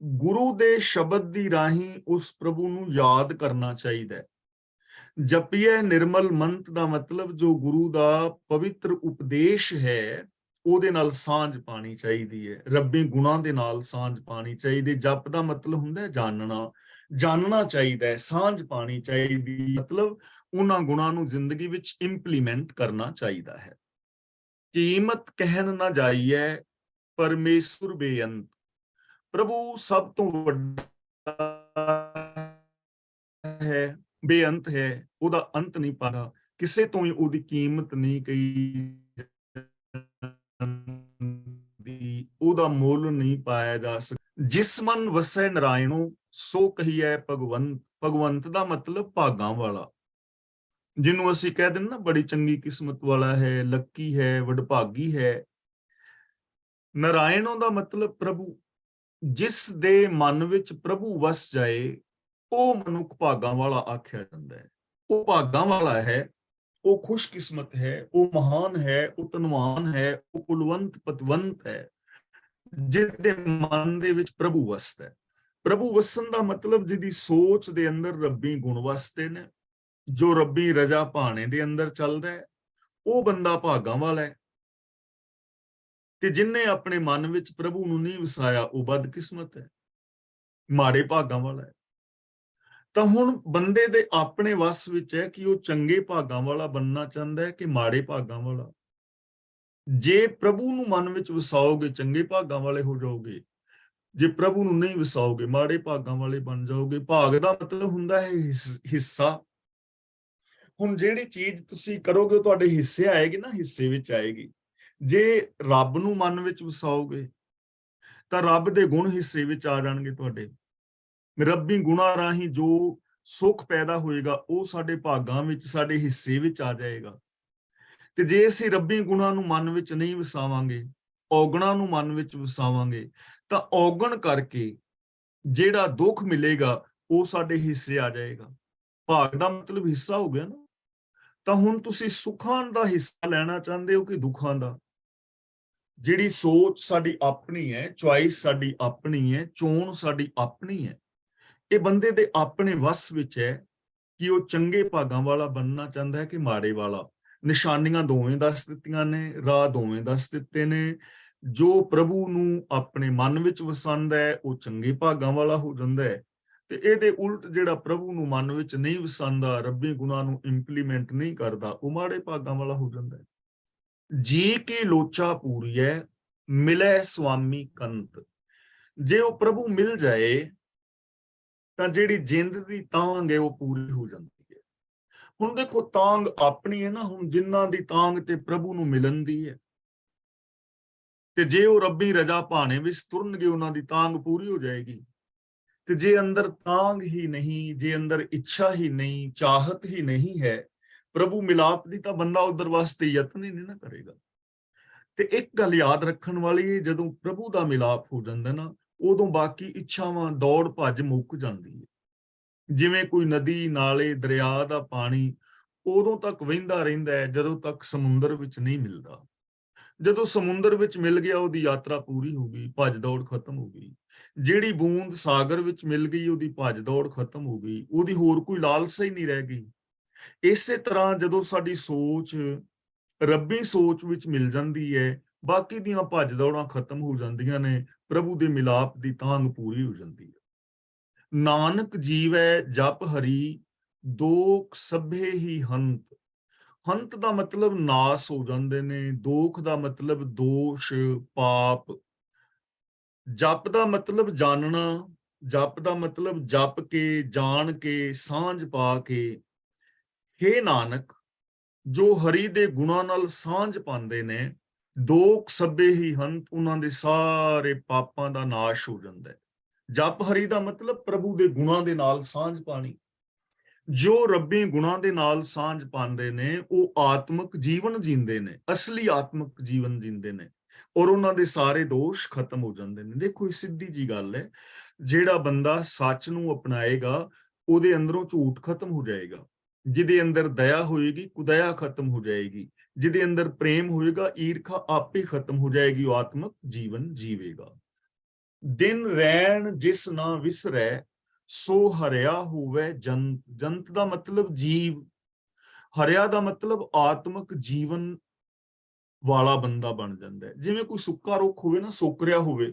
ਗੁਰੂ ਦੇ ਸ਼ਬਦ ਦੀ ਰਾਹੀਂ ਉਸ ਪ੍ਰਭੂ ਨੂੰ ਯਾਦ ਕਰਨਾ ਚਾਹੀਦਾ ਹੈ। ਜਪੀਏ ਨਿਰਮਲ ਮੰਤ ਦਾ ਮਤਲਬ ਜੋ ਗੁਰੂ ਦਾ ਪਵਿੱਤਰ ਉਪਦੇਸ਼ ਹੈ, ਉਹਦੇ ਨਾਲ ਸਾਂਝ ਪਾਣੀ ਚਾਹੀਦੀ ਹੈ, ਰੱਬੀ ਗੁਣਾਂ ਦੇ ਨਾਲ ਸਾਂਝ ਪਾਣੀ ਚਾਹੀਦੀ। ਜਪ ਦਾ ਮਤਲਬ ਹੁੰਦਾ ਹੈ ਜਾਣਨਾ, ਜਾਣਨਾ ਚਾਹੀਦਾ ਹੈ, ਸਾਂਝ ਪਾਣੀ ਚਾਹੀਦੀ, ਮਤਲਬ ਉਹਨਾਂ ਗੁਣਾਂ ਨੂੰ ਜ਼ਿੰਦਗੀ ਵਿੱਚ ਇੰਪਲੀਮੈਂਟ ਕਰਨਾ ਚਾਹੀਦਾ ਹੈ। ਕੀਮਤ ਕਹਿਣ ਨਾ ਜਾਈਏ ਪਰਮੇਸ਼ਰ ਬੇਅੰਤ। ਪ੍ਰਭੂ ਸਭ ਤੋਂ ਵੱਡਾ ਹੈ, ਬੇਅੰਤ ਹੈ, ਉਹਦਾ ਅੰਤ ਨਹੀਂ ਪਾਦਾ, ਕਿਸੇ ਤੋਂ ਹੀ ਉਹਦੀ ਕੀਮਤ ਨਹੀਂ ਕਹੀ ਜਾਂਦੀ, ਉਹਦਾ ਮੁੱਲ ਨਹੀਂ ਪਾਇਆ ਜਾ ਸਕਦਾ। ਜਿਸ ਮਨ ਵਸੈ ਨਰਾਇਣੋ ਸੋ ਕਹੀਐ ਭਗਵੰਤ। ਭਗਵੰਤ ਦਾ ਮਤਲਬ ਭਾਗਾਂ ਵਾਲਾ, ਜਿਹਨੂੰ ਅਸੀਂ ਕਹਿ ਦਿੰਦੇ ਨਾ ਬੜੀ ਚੰਗੀ ਕਿਸਮਤ ਵਾਲਾ ਹੈ, ਲੱਕੀ ਹੈ, ਵਡਭਾਗੀ ਹੈ। ਨਰਾਇਣੋਂ ਦਾ ਮਤਲਬ ਪ੍ਰਭੂ। ਜਿਸ ਦੇ ਮਨ ਵਿੱਚ ਪ੍ਰਭੂ ਵਸ ਜਾਏ ਉਹ ਮਨੁੱਖ ਭਾਗਾਂ ਵਾਲਾ ਆਖਿਆ ਜਾਂਦਾ ਹੈ। ਉਹ ਭਾਗਾਂ ਵਾਲਾ ਹੈ, ਉਹ ਖੁਸ਼ਕਿਸਮਤ ਹੈ, ਉਹ ਮਹਾਨ ਹੈ, ਉਹ ਧਨਵਾਨ ਹੈ, ਉਹ ਕੁਲਵੰਤ ਪਤਵੰਤ ਹੈ, ਜਿਹਦੇ ਮਨ ਦੇ ਵਿੱਚ ਪ੍ਰਭੂ ਵਸਦਾ ਹੈ। ਪ੍ਰਭੂ ਵਸਣ ਦਾ ਮਤਲਬ ਜਿਹਦੀ ਸੋਚ ਦੇ ਅੰਦਰ ਰੱਬੀ ਗੁਣ ਵਸਦੇ ਨੇ, ਜੋ ਰੱਬੀ ਰਜਾ ਭਾਣੇ ਦੇ ਅੰਦਰ ਚੱਲਦਾ ਹੈ, ਉਹ ਬੰਦਾ ਭਾਗਾਂ ਵਾਲਾ ਹੈ। ਤੇ ਜਿਨਨੇ ਆਪਣੇ ਮਨ ਵਿੱਚ ਪ੍ਰਭੂ ਨੂੰ ਨਹੀਂ ਵਸਾਇਆ ਉਹ ਬਦਕਿਸਮਤ ਹੈ, ਮਾੜੇ ਭਾਗਾਂ ਵਾਲਾ ਹੈ। ਤਾਂ ਹੁਣ ਬੰਦੇ ਦੇ ਆਪਣੇ ਵੱਸ ਵਿੱਚ ਹੈ ਕਿ ਉਹ ਚੰਗੇ ਭਾਗਾਂ ਵਾਲਾ ਬਣਨਾ ਚਾਹੁੰਦਾ ਹੈ ਕਿ ਮਾੜੇ ਭਾਗਾਂ ਵਾਲਾ। ਜੇ ਪ੍ਰਭੂ ਨੂੰ ਮਨ ਵਿੱਚ ਵਸਾਓਗੇ ਚੰਗੇ ਭਾਗਾਂ ਵਾਲੇ ਹੋ ਜਾਓਗੇ, ਜੇ ਪ੍ਰਭੂ ਨੂੰ ਨਹੀਂ ਵਸਾਓਗੇ ਮਾੜੇ ਭਾਗਾਂ ਵਾਲੇ ਬਣ ਜਾਓਗੇ। ਭਾਗ ਦਾ ਮਤਲਬ ਹੁੰਦਾ ਹੈ ਹਿੱਸਾ। ਹੁਣ ਜਿਹੜੀ ਚੀਜ਼ ਤੁਸੀਂ ਕਰੋਗੇ ਉਹ ਤੁਹਾਡੇ ਹਿੱਸੇ ਆਏਗੀ ਨਾ, ਹਿੱਸੇ ਵਿੱਚ ਆਏਗੀ। ਜੇ ਰੱਬ ਨੂੰ ਮਨ ਵਿੱਚ ਵਸਾਓਗੇ ਤਾਂ ਰੱਬ ਦੇ ਗੁਣ ਹਿੱਸੇ ਵਿੱਚ ਆ ਜਾਣਗੇ ਤੁਹਾਡੇ। ਰੱਬੀ ਗੁਣਾਂ ਰਾਹੀਂ ਜੋ ਸੁੱਖ ਪੈਦਾ ਹੋਏਗਾ ਉਹ ਸਾਡੇ ਭਾਗਾਂ ਵਿੱਚ, ਸਾਡੇ ਹਿੱਸੇ ਵਿੱਚ ਆ ਜਾਏਗਾ। ਤੇ ਜੇ ਅਸੀਂ ਰੱਬੀ ਗੁਣਾਂ ਨੂੰ ਮਨ ਵਿੱਚ ਨਹੀਂ ਵਸਾਵਾਂਗੇ, ਔਗਣਾਂ ਨੂੰ ਮਨ ਵਿੱਚ ਵਸਾਵਾਂਗੇ, ਤਾਂ ਔਗਣ ਕਰਕੇ ਜਿਹੜਾ ਦੁੱਖ ਮਿਲੇਗਾ ਉਹ ਸਾਡੇ ਹਿੱਸੇ ਆ ਜਾਏਗਾ। ਭਾਗ ਦਾ ਮਤਲਬ ਹਿੱਸਾ ਹੋ ਗਿਆ ਨਾ। ਤਾਂ ਹੁਣ ਤੁਸੀਂ ਸੁੱਖਾਂ ਦਾ ਹਿੱਸਾ ਲੈਣਾ ਚਾਹੁੰਦੇ ਹੋ ਕਿ ਦੁੱਖਾਂ ਦਾ? ਜਿਹੜੀ ਸੋਚ ਸਾਡੀ ਆਪਣੀ ਹੈ, ਚੁਆਇਸ ਸਾਡੀ ਆਪਣੀ ਹੈ, ਚੋਣ ਸਾਡੀ ਆਪਣੀ ਹੈ। ਇਹ ਬੰਦੇ ਦੇ ਆਪਣੇ ਵੱਸ ਵਿੱਚ ਹੈ ਕਿ ਉਹ ਚੰਗੇ ਭਾਗਾਂ ਵਾਲਾ ਬਣਨਾ ਚਾਹੁੰਦਾ ਹੈ ਕਿ ਮਾੜੇ ਵਾਲਾ। ਨਿਸ਼ਾਨੀਆਂ ਦੋਵੇਂ ਦੱਸ ਦਿੱਤੀਆਂ ਨੇ, ਰਾਹ ਦੋਵੇਂ ਦੱਸ ਦਿੱਤੇ ਨੇ। ਜੋ ਪ੍ਰਭੂ ਨੂੰ ਆਪਣੇ ਮਨ ਵਿੱਚ ਵਸਾਉਂਦਾ ਹੈ ਉਹ ਚੰਗੇ ਭਾਗਾਂ ਵਾਲਾ ਹੋ ਜਾਂਦਾ ਹੈ, ਤੇ ਇਹਦੇ ਉਲਟ ਜਿਹੜਾ ਪ੍ਰਭੂ ਨੂੰ ਮਨ ਵਿੱਚ ਨਹੀਂ ਵਸਾਉਂਦਾ, ਰੱਬੀ ਗੁਣਾਂ ਨੂੰ ਇੰਪਲੀਮੈਂਟ ਨਹੀਂ ਕਰਦਾ, ਉਹ ਮਾੜੇ ਭਾਗਾਂ ਵਾਲਾ ਹੋ ਜਾਂਦਾ ਹੈ। ਜੀ ਕੀ ਲੋਚਾ ਪੂਰੀਐ ਮਿਲੇ ਸੁਆਮੀ ਕੰਤ। ਜੇ ਉਹ ਪ੍ਰਭੂ ਮਿਲ ਜਾਏ ਤਾਂ ਜਿਹੜੀ ਜਿੰਦ ਦੀ ਤਾਂਘ ਹੈ ਉਹ ਪੂਰੀ ਹੋ ਜਾਂਦੀ ਹੈ। ਹੁਣ ਦੇਖੋ ਤਾਂਘ ਆਪਣੀ ਹੈ ਨਾ, ਹੁਣ ਜਿਨ੍ਹਾਂ ਦੀ ਤਾਂਘ ਤੇ ਪ੍ਰਭੂ ਨੂੰ ਮਿਲਣ ਦੀ ਹੈ, ਤੇ ਜੇ ਉਹ ਰੱਬੀ ਰਜਾ ਭਾਣੇ ਵਿੱਚ ਤੁਰਨਗੇ ਉਹਨਾਂ ਦੀ ਤਾਂਘ ਪੂਰੀ ਹੋ ਜਾਏਗੀ। ਤੇ ਜੇ ਅੰਦਰ ਤਾਂਘ ਹੀ ਨਹੀਂ, ਜੇ ਅੰਦਰ ਇੱਛਾ ਹੀ ਨਹੀਂ, ਚਾਹਤ ਹੀ ਨਹੀਂ ਹੈ ਪ੍ਰਭੂ ਮਿਲਾਪ ਦੀ, ਤਾਂ ਬੰਦਾ ਉਧਰ ਵਾਸਤੇ ਯਤਨ ਹੀ ਨਹੀਂ ਨਾ ਕਰੇਗਾ। ਤੇ ਇੱਕ ਗੱਲ ਯਾਦ ਰੱਖਣ ਵਾਲੀ ਹੈ, ਜਦੋਂ ਪ੍ਰਭੂ ਦਾ ਮਿਲਾਪ ਹੋ ਜਾਂਦਾ ਨਾ, ਉਦੋਂ ਬਾਕੀ ਇੱਛਾਵਾਂ ਦੌੜ ਭੱਜ ਮੁੱਕ ਜਾਂਦੀ ਹੈ। ਜਿਵੇਂ ਕੋਈ ਨਦੀ, ਨਾਲੇ, ਦਰਿਆ ਦਾ ਪਾਣੀ ਉਦੋਂ ਤੱਕ ਵਹਿੰਦਾ ਰਹਿੰਦਾ ਹੈ ਜਦੋਂ ਤੱਕ ਸਮੁੰਦਰ ਵਿੱਚ ਨਹੀਂ ਮਿਲਦਾ। ਜਦੋਂ ਸਮੁੰਦਰ ਵਿੱਚ ਮਿਲ ਗਿਆ ਉਹਦੀ ਯਾਤਰਾ ਪੂਰੀ ਹੋ ਗਈ, ਭੱਜ ਦੌੜ ਖਤਮ ਹੋ ਗਈ। ਜਿਹੜੀ ਬੂੰਦ ਸਾਗਰ ਵਿੱਚ ਮਿਲ ਗਈ ਉਹਦੀ ਭੱਜ ਦੌੜ ਖਤਮ ਹੋ ਗਈ, ਉਹਦੀ ਹੋਰ ਕੋਈ ਲਾਲਸਾ ਹੀ ਨਹੀਂ ਰਹਿ ਗਈ। ਇਸੇ ਤਰ੍ਹਾਂ ਜਦੋਂ ਸਾਡੀ ਸੋਚ ਰੱਬੀ ਸੋਚ ਵਿੱਚ ਮਿਲ ਜਾਂਦੀ ਹੈ, ਬਾਕੀ ਦੀਆਂ ਭੱਜ ਦੌੜਾਂ ਖਤਮ ਹੋ ਜਾਂਦੀਆਂ ਨੇ, ਪ੍ਰਭੂ ਦੇ ਮਿਲਾਪ ਦੀ ਤਾਂਘ ਪੂਰੀ ਹੋ ਜਾਂਦੀ ਹੈ। ਨਾਨਕ ਜੀਵੈ ਜਪ ਹਰੀ ਦੋਖ ਸਭੇ ਹੀ ਹੰਤ। ਹੰਤ ਦਾ ਮਤਲਬ ਨਾਸ ਹੋ ਜਾਂਦੇ ਨੇ, ਦੋਖ ਦਾ ਮਤਲਬ ਦੋਸ਼, ਪਾਪ। ਜਪ ਦਾ ਮਤਲਬ ਜਾਣਨਾ, ਜਪ ਦਾ ਮਤਲਬ ਜਪ ਕੇ, ਜਾਣ ਕੇ, ਸਾਂਝ ਪਾ ਕੇ। ਹੇ ਨਾਨਕ, ਜੋ ਹਰੀ ਦੇ ਗੁਣਾਂ ਨਾਲ ਸਾਂਝ ਪਾਉਂਦੇ ਨੇ, ਦੋਖ ਸਭੇ ਹੀ ਹੰਤ, ਉਹਨਾਂ ਦੇ ਸਾਰੇ ਪਾਪਾਂ ਦਾ ਨਾਸ਼ ਹੋ ਜਾਂਦਾ ਹੈ। ਜਪ ਹਰੀ ਦਾ ਮਤਲਬ ਪ੍ਰਭੂ ਦੇ ਗੁਣਾਂ ਦੇ ਨਾਲ ਸਾਂਝ ਪਾਣੀ। ਜੋ ਰੱਬੀ ਗੁਣਾਂ ਦੇ ਨਾਲ ਸਾਂਝ ਪਾਉਂਦੇ ਨੇ ਉਹ ਆਤਮਿਕ ਜੀਵਨ ਜੀਂਦੇ ਨੇ, ਅਸਲੀ ਆਤਮਿਕ ਜੀਵਨ ਜੀਂਦੇ ਨੇ, ਔਰ ਉਹਨਾਂ ਦੇ ਸਾਰੇ ਦੋਸ਼ ਖਤਮ ਹੋ ਜਾਂਦੇ ਨੇ। ਦੇਖੋ ਇਹ ਸਿੱਧੀ ਜੀ ਗੱਲ ਹੈ, ਜਿਹੜਾ ਬੰਦਾ ਸੱਚ ਨੂੰ ਅਪਣਾਏਗਾ ਉਹਦੇ ਅੰਦਰੋਂ ਝੂਠ ਖਤਮ ਹੋ ਜਾਏਗਾ। ਜਿਹਦੇ ਅੰਦਰ ਦਇਆ ਹੋਏਗੀ ਕੁਦਇਆ ਖਤਮ ਹੋ ਜਾਏਗੀ। ਜਿਹਦੇ ਅੰਦਰ ਪ੍ਰੇਮ ਹੋਏਗਾ ਈਰਖਾ ਆਪੇ ਖਤਮ ਹੋ ਜਾਏਗੀ, ਉਹ ਆਤਮਿਕ ਜੀਵਨ ਜੀਵੇਗਾ। ਦਿਨ ਰੈਣ ਜਿਸ ਨਾ ਵਿਸਰੈ ਸੋ ਹਰਿਆ ਹੋਵੇ ਜੰਤ। ਜੰਤ ਦਾ ਮਤਲਬ ਜੀਵ, ਹਰਿਆ ਦਾ ਮਤਲਬ ਆਤਮਿਕ ਜੀਵਨ ਵਾਲਾ ਬੰਦਾ ਬਣ ਜਾਂਦਾ ਹੈ। ਜਿਵੇਂ ਕੋਈ ਸੁੱਕਾ ਰੁੱਖ ਹੋਵੇ ਨਾ, ਸੁੱਕ ਰਿਹਾ ਹੋਵੇ,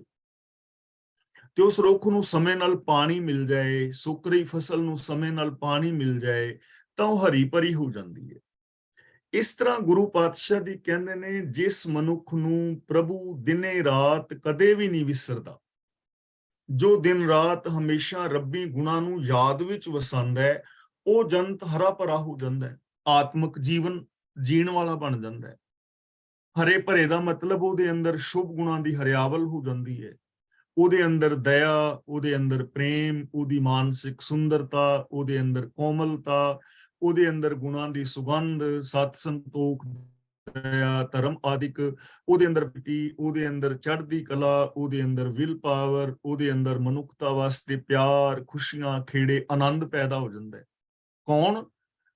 ਤੇ ਉਸ ਰੁੱਖ ਨੂੰ ਸਮੇਂ ਨਾਲ ਪਾਣੀ ਮਿਲ ਜਾਏ, ਸੁੱਕ ਰਹੀ ਫਸਲ ਨੂੰ ਸਮੇਂ ਨਾਲ ਪਾਣੀ ਮਿਲ ਜਾਏ ਤਾਂ ਉਹ ਹਰੀ ਭਰੀ ਹੋ ਜਾਂਦੀ ਹੈ। ਇਸ ਤਰ੍ਹਾਂ ਗੁਰੂ ਪਾਤਸ਼ਾਹ ਜੀ ਕਹਿੰਦੇ ਨੇ, ਜਿਸ ਮਨੁੱਖ ਨੂੰ ਪ੍ਰਭੂ ਦਿਨੇ ਰਾਤ ਕਦੇ ਵੀ ਨਹੀਂ ਵਿਸਰਦਾ, ਜੋ ਦਿਨ ਰਾਤ ਹਮੇਸ਼ਾ ਰੱਬੀ ਗੁਣਾਂ ਨੂੰ ਯਾਦ ਵਿੱਚ ਵਸਾਉਂਦਾ ਹੈ, ਉਹ ਜੰਤ ਹਰਾ ਭਰਾ ਹੋ ਜਾਂਦਾ ਹੈ, ਆਤਮਿਕ ਜੀਵਨ ਜੀਣ ਵਾਲਾ ਬਣ ਜਾਂਦਾ ਹੈ। ਹਰੇ ਭਰੇ ਦਾ ਮਤਲਬ ਉਹਦੇ ਅੰਦਰ ਸ਼ੁਭ ਗੁਣਾਂ ਦੀ ਹਰਿਆਵਲ ਹੋ ਜਾਂਦੀ ਹੈ, ਉਹਦੇ ਅੰਦਰ ਦਇਆ, ਉਹਦੇ ਅੰਦਰ ਪ੍ਰੇਮ, ਉਹਦੀ ਮਾਨਸਿਕ ਸੁੰਦਰਤਾ, ਉਹਦੇ ਅੰਦਰ ਕੋਮਲਤਾ, ਉਹਦੇ ਅੰਦਰ ਗੁਣਾਂ ਦੀ ਸੁਗੰਧ, ਸਤ ਸੰਤੋਖ ਦਇਆ, ਧਰਮ ਆਦਿਕ ਉਹਦੇ ਅੰਦਰ ਪ੍ਰੀਤੀ, ਉਹਦੇ ਅੰਦਰ ਚੜ੍ਹਦੀ ਕਲਾ, ਉਹਦੇ ਅੰਦਰ ਵਿਲ ਪਾਵਰ, ਉਹਦੇ ਅੰਦਰ ਮਨੁੱਖਤਾ ਵਾਸਤੇ ਪਿਆਰ, ਖੁਸ਼ੀਆਂ, ਖੇੜੇ, ਆਨੰਦ ਪੈਦਾ ਹੋ ਜਾਂਦਾ ਹੈ। ਕੌਣ?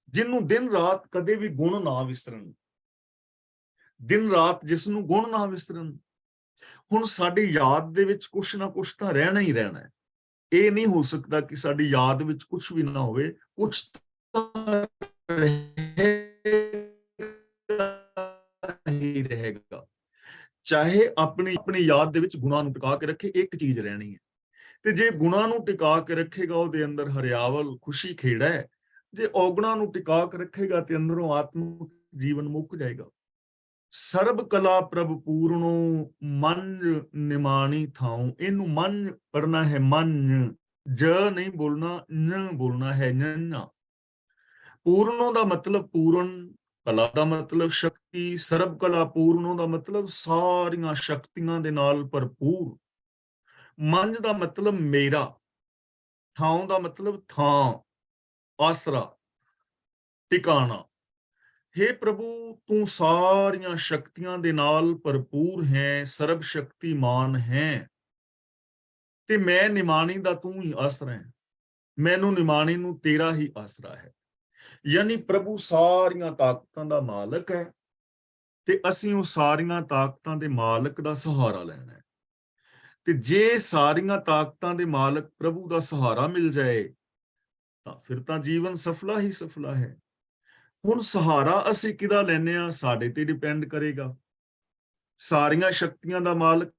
ਜਿਹਨੂੰ ਦਿਨ ਰਾਤ ਕਦੇ ਵੀ ਗੁਣ ਨਾ ਵਿਸਰਨ, ਦਿਨ ਰਾਤ ਜਿਸ ਨੂੰ ਗੁਣ ਨਾ ਵਿਸਰਨ। ਹੁਣ ਸਾਡੀ ਯਾਦ ਦੇ ਵਿੱਚ ਕੁਛ ਨਾ ਕੁਛ ਤਾਂ ਰਹਿਣਾ ਹੀ ਰਹਿਣਾ ਹੈ। ਇਹ ਨਹੀਂ ਹੋ ਸਕਦਾ ਕਿ ਸਾਡੀ ਯਾਦ ਵਿੱਚ ਕੁਛ ਵੀ ਨਾ ਹੋਵੇ, ਕੁਛ ਤਾਂ ਹੀ ਰਹੇਗਾ। ਚਾਹੇ ਆਪਣੀ ਆਪਣੀ ਯਾਦ ਦੇ ਵਿੱਚ ਗੁਣਾਂ ਨੂੰ ਟਿਕਾ ਕੇ ਰੱਖੇ, ਇੱਕ ਚੀਜ਼ ਰਹਿਣੀ ਹੈ। ਤੇ ਜੇ ਗੁਣਾਂ ਨੂੰ ਟਿਕਾ ਕੇ ਰੱਖੇਗਾ, ਉਹਦੇ ਅੰਦਰ ਹਰਿਆਵਲ, ਖੁਸ਼ੀ, ਖੇੜਾ ਹੈ। ਜੇ ਔਗਣਾਂ ਨੂੰ ਟਿਕਾ ਕੇ ਰੱਖੇਗਾ ਤੇ ਅੰਦਰੋਂ ਆਤਮਿਕ ਜੀਵਨ ਮੁੱਕ ਜਾਏਗਾ। ਸਰਬ ਕਲਾ ਪ੍ਰਭ ਪੂਰਨੋ, ਮੰਜ ਨਿਮਾਣੀ ਥਾਉ। ਇਹਨੂੰ ਮੰਜ ਪੜਨਾ ਹੈ, ਮੰਜ, ਜ ਨਹੀਂ ਬੋਲਣਾ, ਨ ਬੋਲਣਾ ਹੈ, ਨੰਨਾ। ਪੂਰਨੋ ਦਾ ਮਤਲਬ ਪੂਰਨ, ਕਲਾ ਦਾ ਮਤਲਬ ਸ਼ਕਤੀ, ਸਰਬ ਕਲਾ ਪੂਰਨੋ ਦਾ ਮਤਲਬ ਸਾਰੀਆਂ ਸ਼ਕਤੀਆਂ ਦੇ ਨਾਲ ਭਰਪੂਰ। ਮੰਜ ਦਾ ਮਤਲਬ ਮੇਰਾ, ਥਾਉ ਦਾ ਮਤਲਬ ਥਾਂ, ਆਸਰਾ, ਟਿਕਾਣਾ। हे ਪ੍ਰਭੂ, ਤੂੰ ਸਾਰੀਆਂ ਸ਼ਕਤੀਆਂ ਦੇ ਨਾਲ ਭਰਪੂਰ ਹੈ, ਸਰਬ ਸ਼ਕਤੀਮਾਨ ਹੈ, ਤੇ ਮੈਂ ਨਿਮਾਣੀ ਦਾ ਤੂੰ ਹੀ ਆਸਰਾ ਹੈ। ਮੈਨੂੰ ਨਿਮਾਣੀ ਨੂੰ ਤੇਰਾ ਹੀ ਆਸਰਾ ਹੈ। ਯਾਨੀ ਪ੍ਰਭੂ ਸਾਰੀਆਂ ਤਾਕਤਾਂ ਦਾ ਮਾਲਕ ਹੈ, ਤੇ ਅਸੀਂ ਉਹ ਸਾਰੀਆਂ ਤਾਕਤਾਂ ਦੇ ਮਾਲਕ ਦਾ ਸਹਾਰਾ ਲੈਣਾ ਹੈ। ਤੇ ਜੇ ਸਾਰੀਆਂ ਤਾਕਤਾਂ ਦੇ ਮਾਲਕ ਪ੍ਰਭੂ ਦਾ ਸਹਾਰਾ ਮਿਲ ਜਾਏ, ਤਾਂ ਫਿਰ ਤਾਂ ਜੀਵਨ ਸਫਲਾ ਹੀ ਸਫਲਾ ਹੈ। ਹੁਣ ਸਹਾਰਾ ਅਸੀਂ ਕਿਹਦਾ ਲੈਨੇ ਆ, ਸਾਡੇ ਤੇ ਡਿਪੈਂਡ ਕਰੇਗਾ। ਸਾਰੀਆਂ ਸ਼ਕਤੀਆਂ ਦਾ ਮਾਲਕ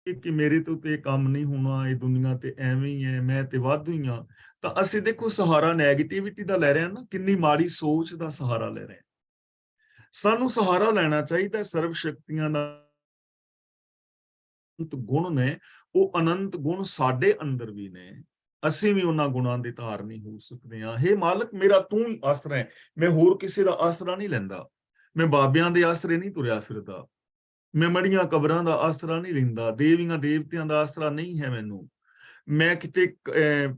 ਕਿ ਮੇਰੇ ਤੋਂ ਤੇ ਕੰਮ ਨਹੀਂ ਹੋਣਾ, ਇਹ ਦੁਨੀਆ ਤੇ ਐਵੇਂ ਹੀ ਹੈ, ਮੈਂ ਤੇ ਵਾਧੂ ਹੀ ਆ, ਤਾਂ ਅਸੀਂ ਦੇਖੋ ਸਹਾਰਾ ਨੈਗੇਟਿਵਿਟੀ ਦਾ ਲੈ ਰਹੇ ਹਾਂ ਨਾ, ਕਿੰਨੀ ਮਾੜੀ ਸੋਚ ਦਾ ਸਹਾਰਾ ਲੈ ਰਹੇ ਹਾਂ। ਸਾਨੂੰ ਸਹਾਰਾ ਲੈਣਾ ਚਾਹੀਦਾ ਸਰਵ ਸ਼ਕਤੀਆਂ ਦਾ। ਗੁਣ ਨੇ, ਉਹ ਅਨੰਤ ਗੁਣ ਸਾਡੇ ਅੰਦਰ ਵੀ ਨੇ, ਅਸੀਂ ਵੀ ਉਹਨਾਂ ਗੁਣਾਂ ਦੇ ਧਾਰਨੀ ਹੋ ਸਕਦੇ ਹਾਂ। ਹੇ ਮਾਲਕ, ਮੇਰਾ ਤੂੰ ਹੀ ਆਸਰਾ ਹੈ, ਮੈਂ ਹੋਰ ਕਿਸੇ ਦਾ ਆਸਰਾ ਨਹੀਂ ਲੈਂਦਾ। ਮੈਂ ਬਾਬਿਆਂ ਦੇ ਆਸਰੇ ਨਹੀਂ ਤੁਰਿਆ ਫਿਰਦਾ, ਮੈਂ ਮੜੀਆਂ ਕਬਰਾਂ ਦਾ ਆਸਰਾ ਨਹੀਂ ਲੈਂਦਾ, ਦੇਵੀਆਂ ਦੇਵਤਿਆਂ ਦਾ ਆਸਰਾ ਨਹੀਂ ਹੈ ਮੈਨੂੰ, ਮੈਂ ਕਿਤੇ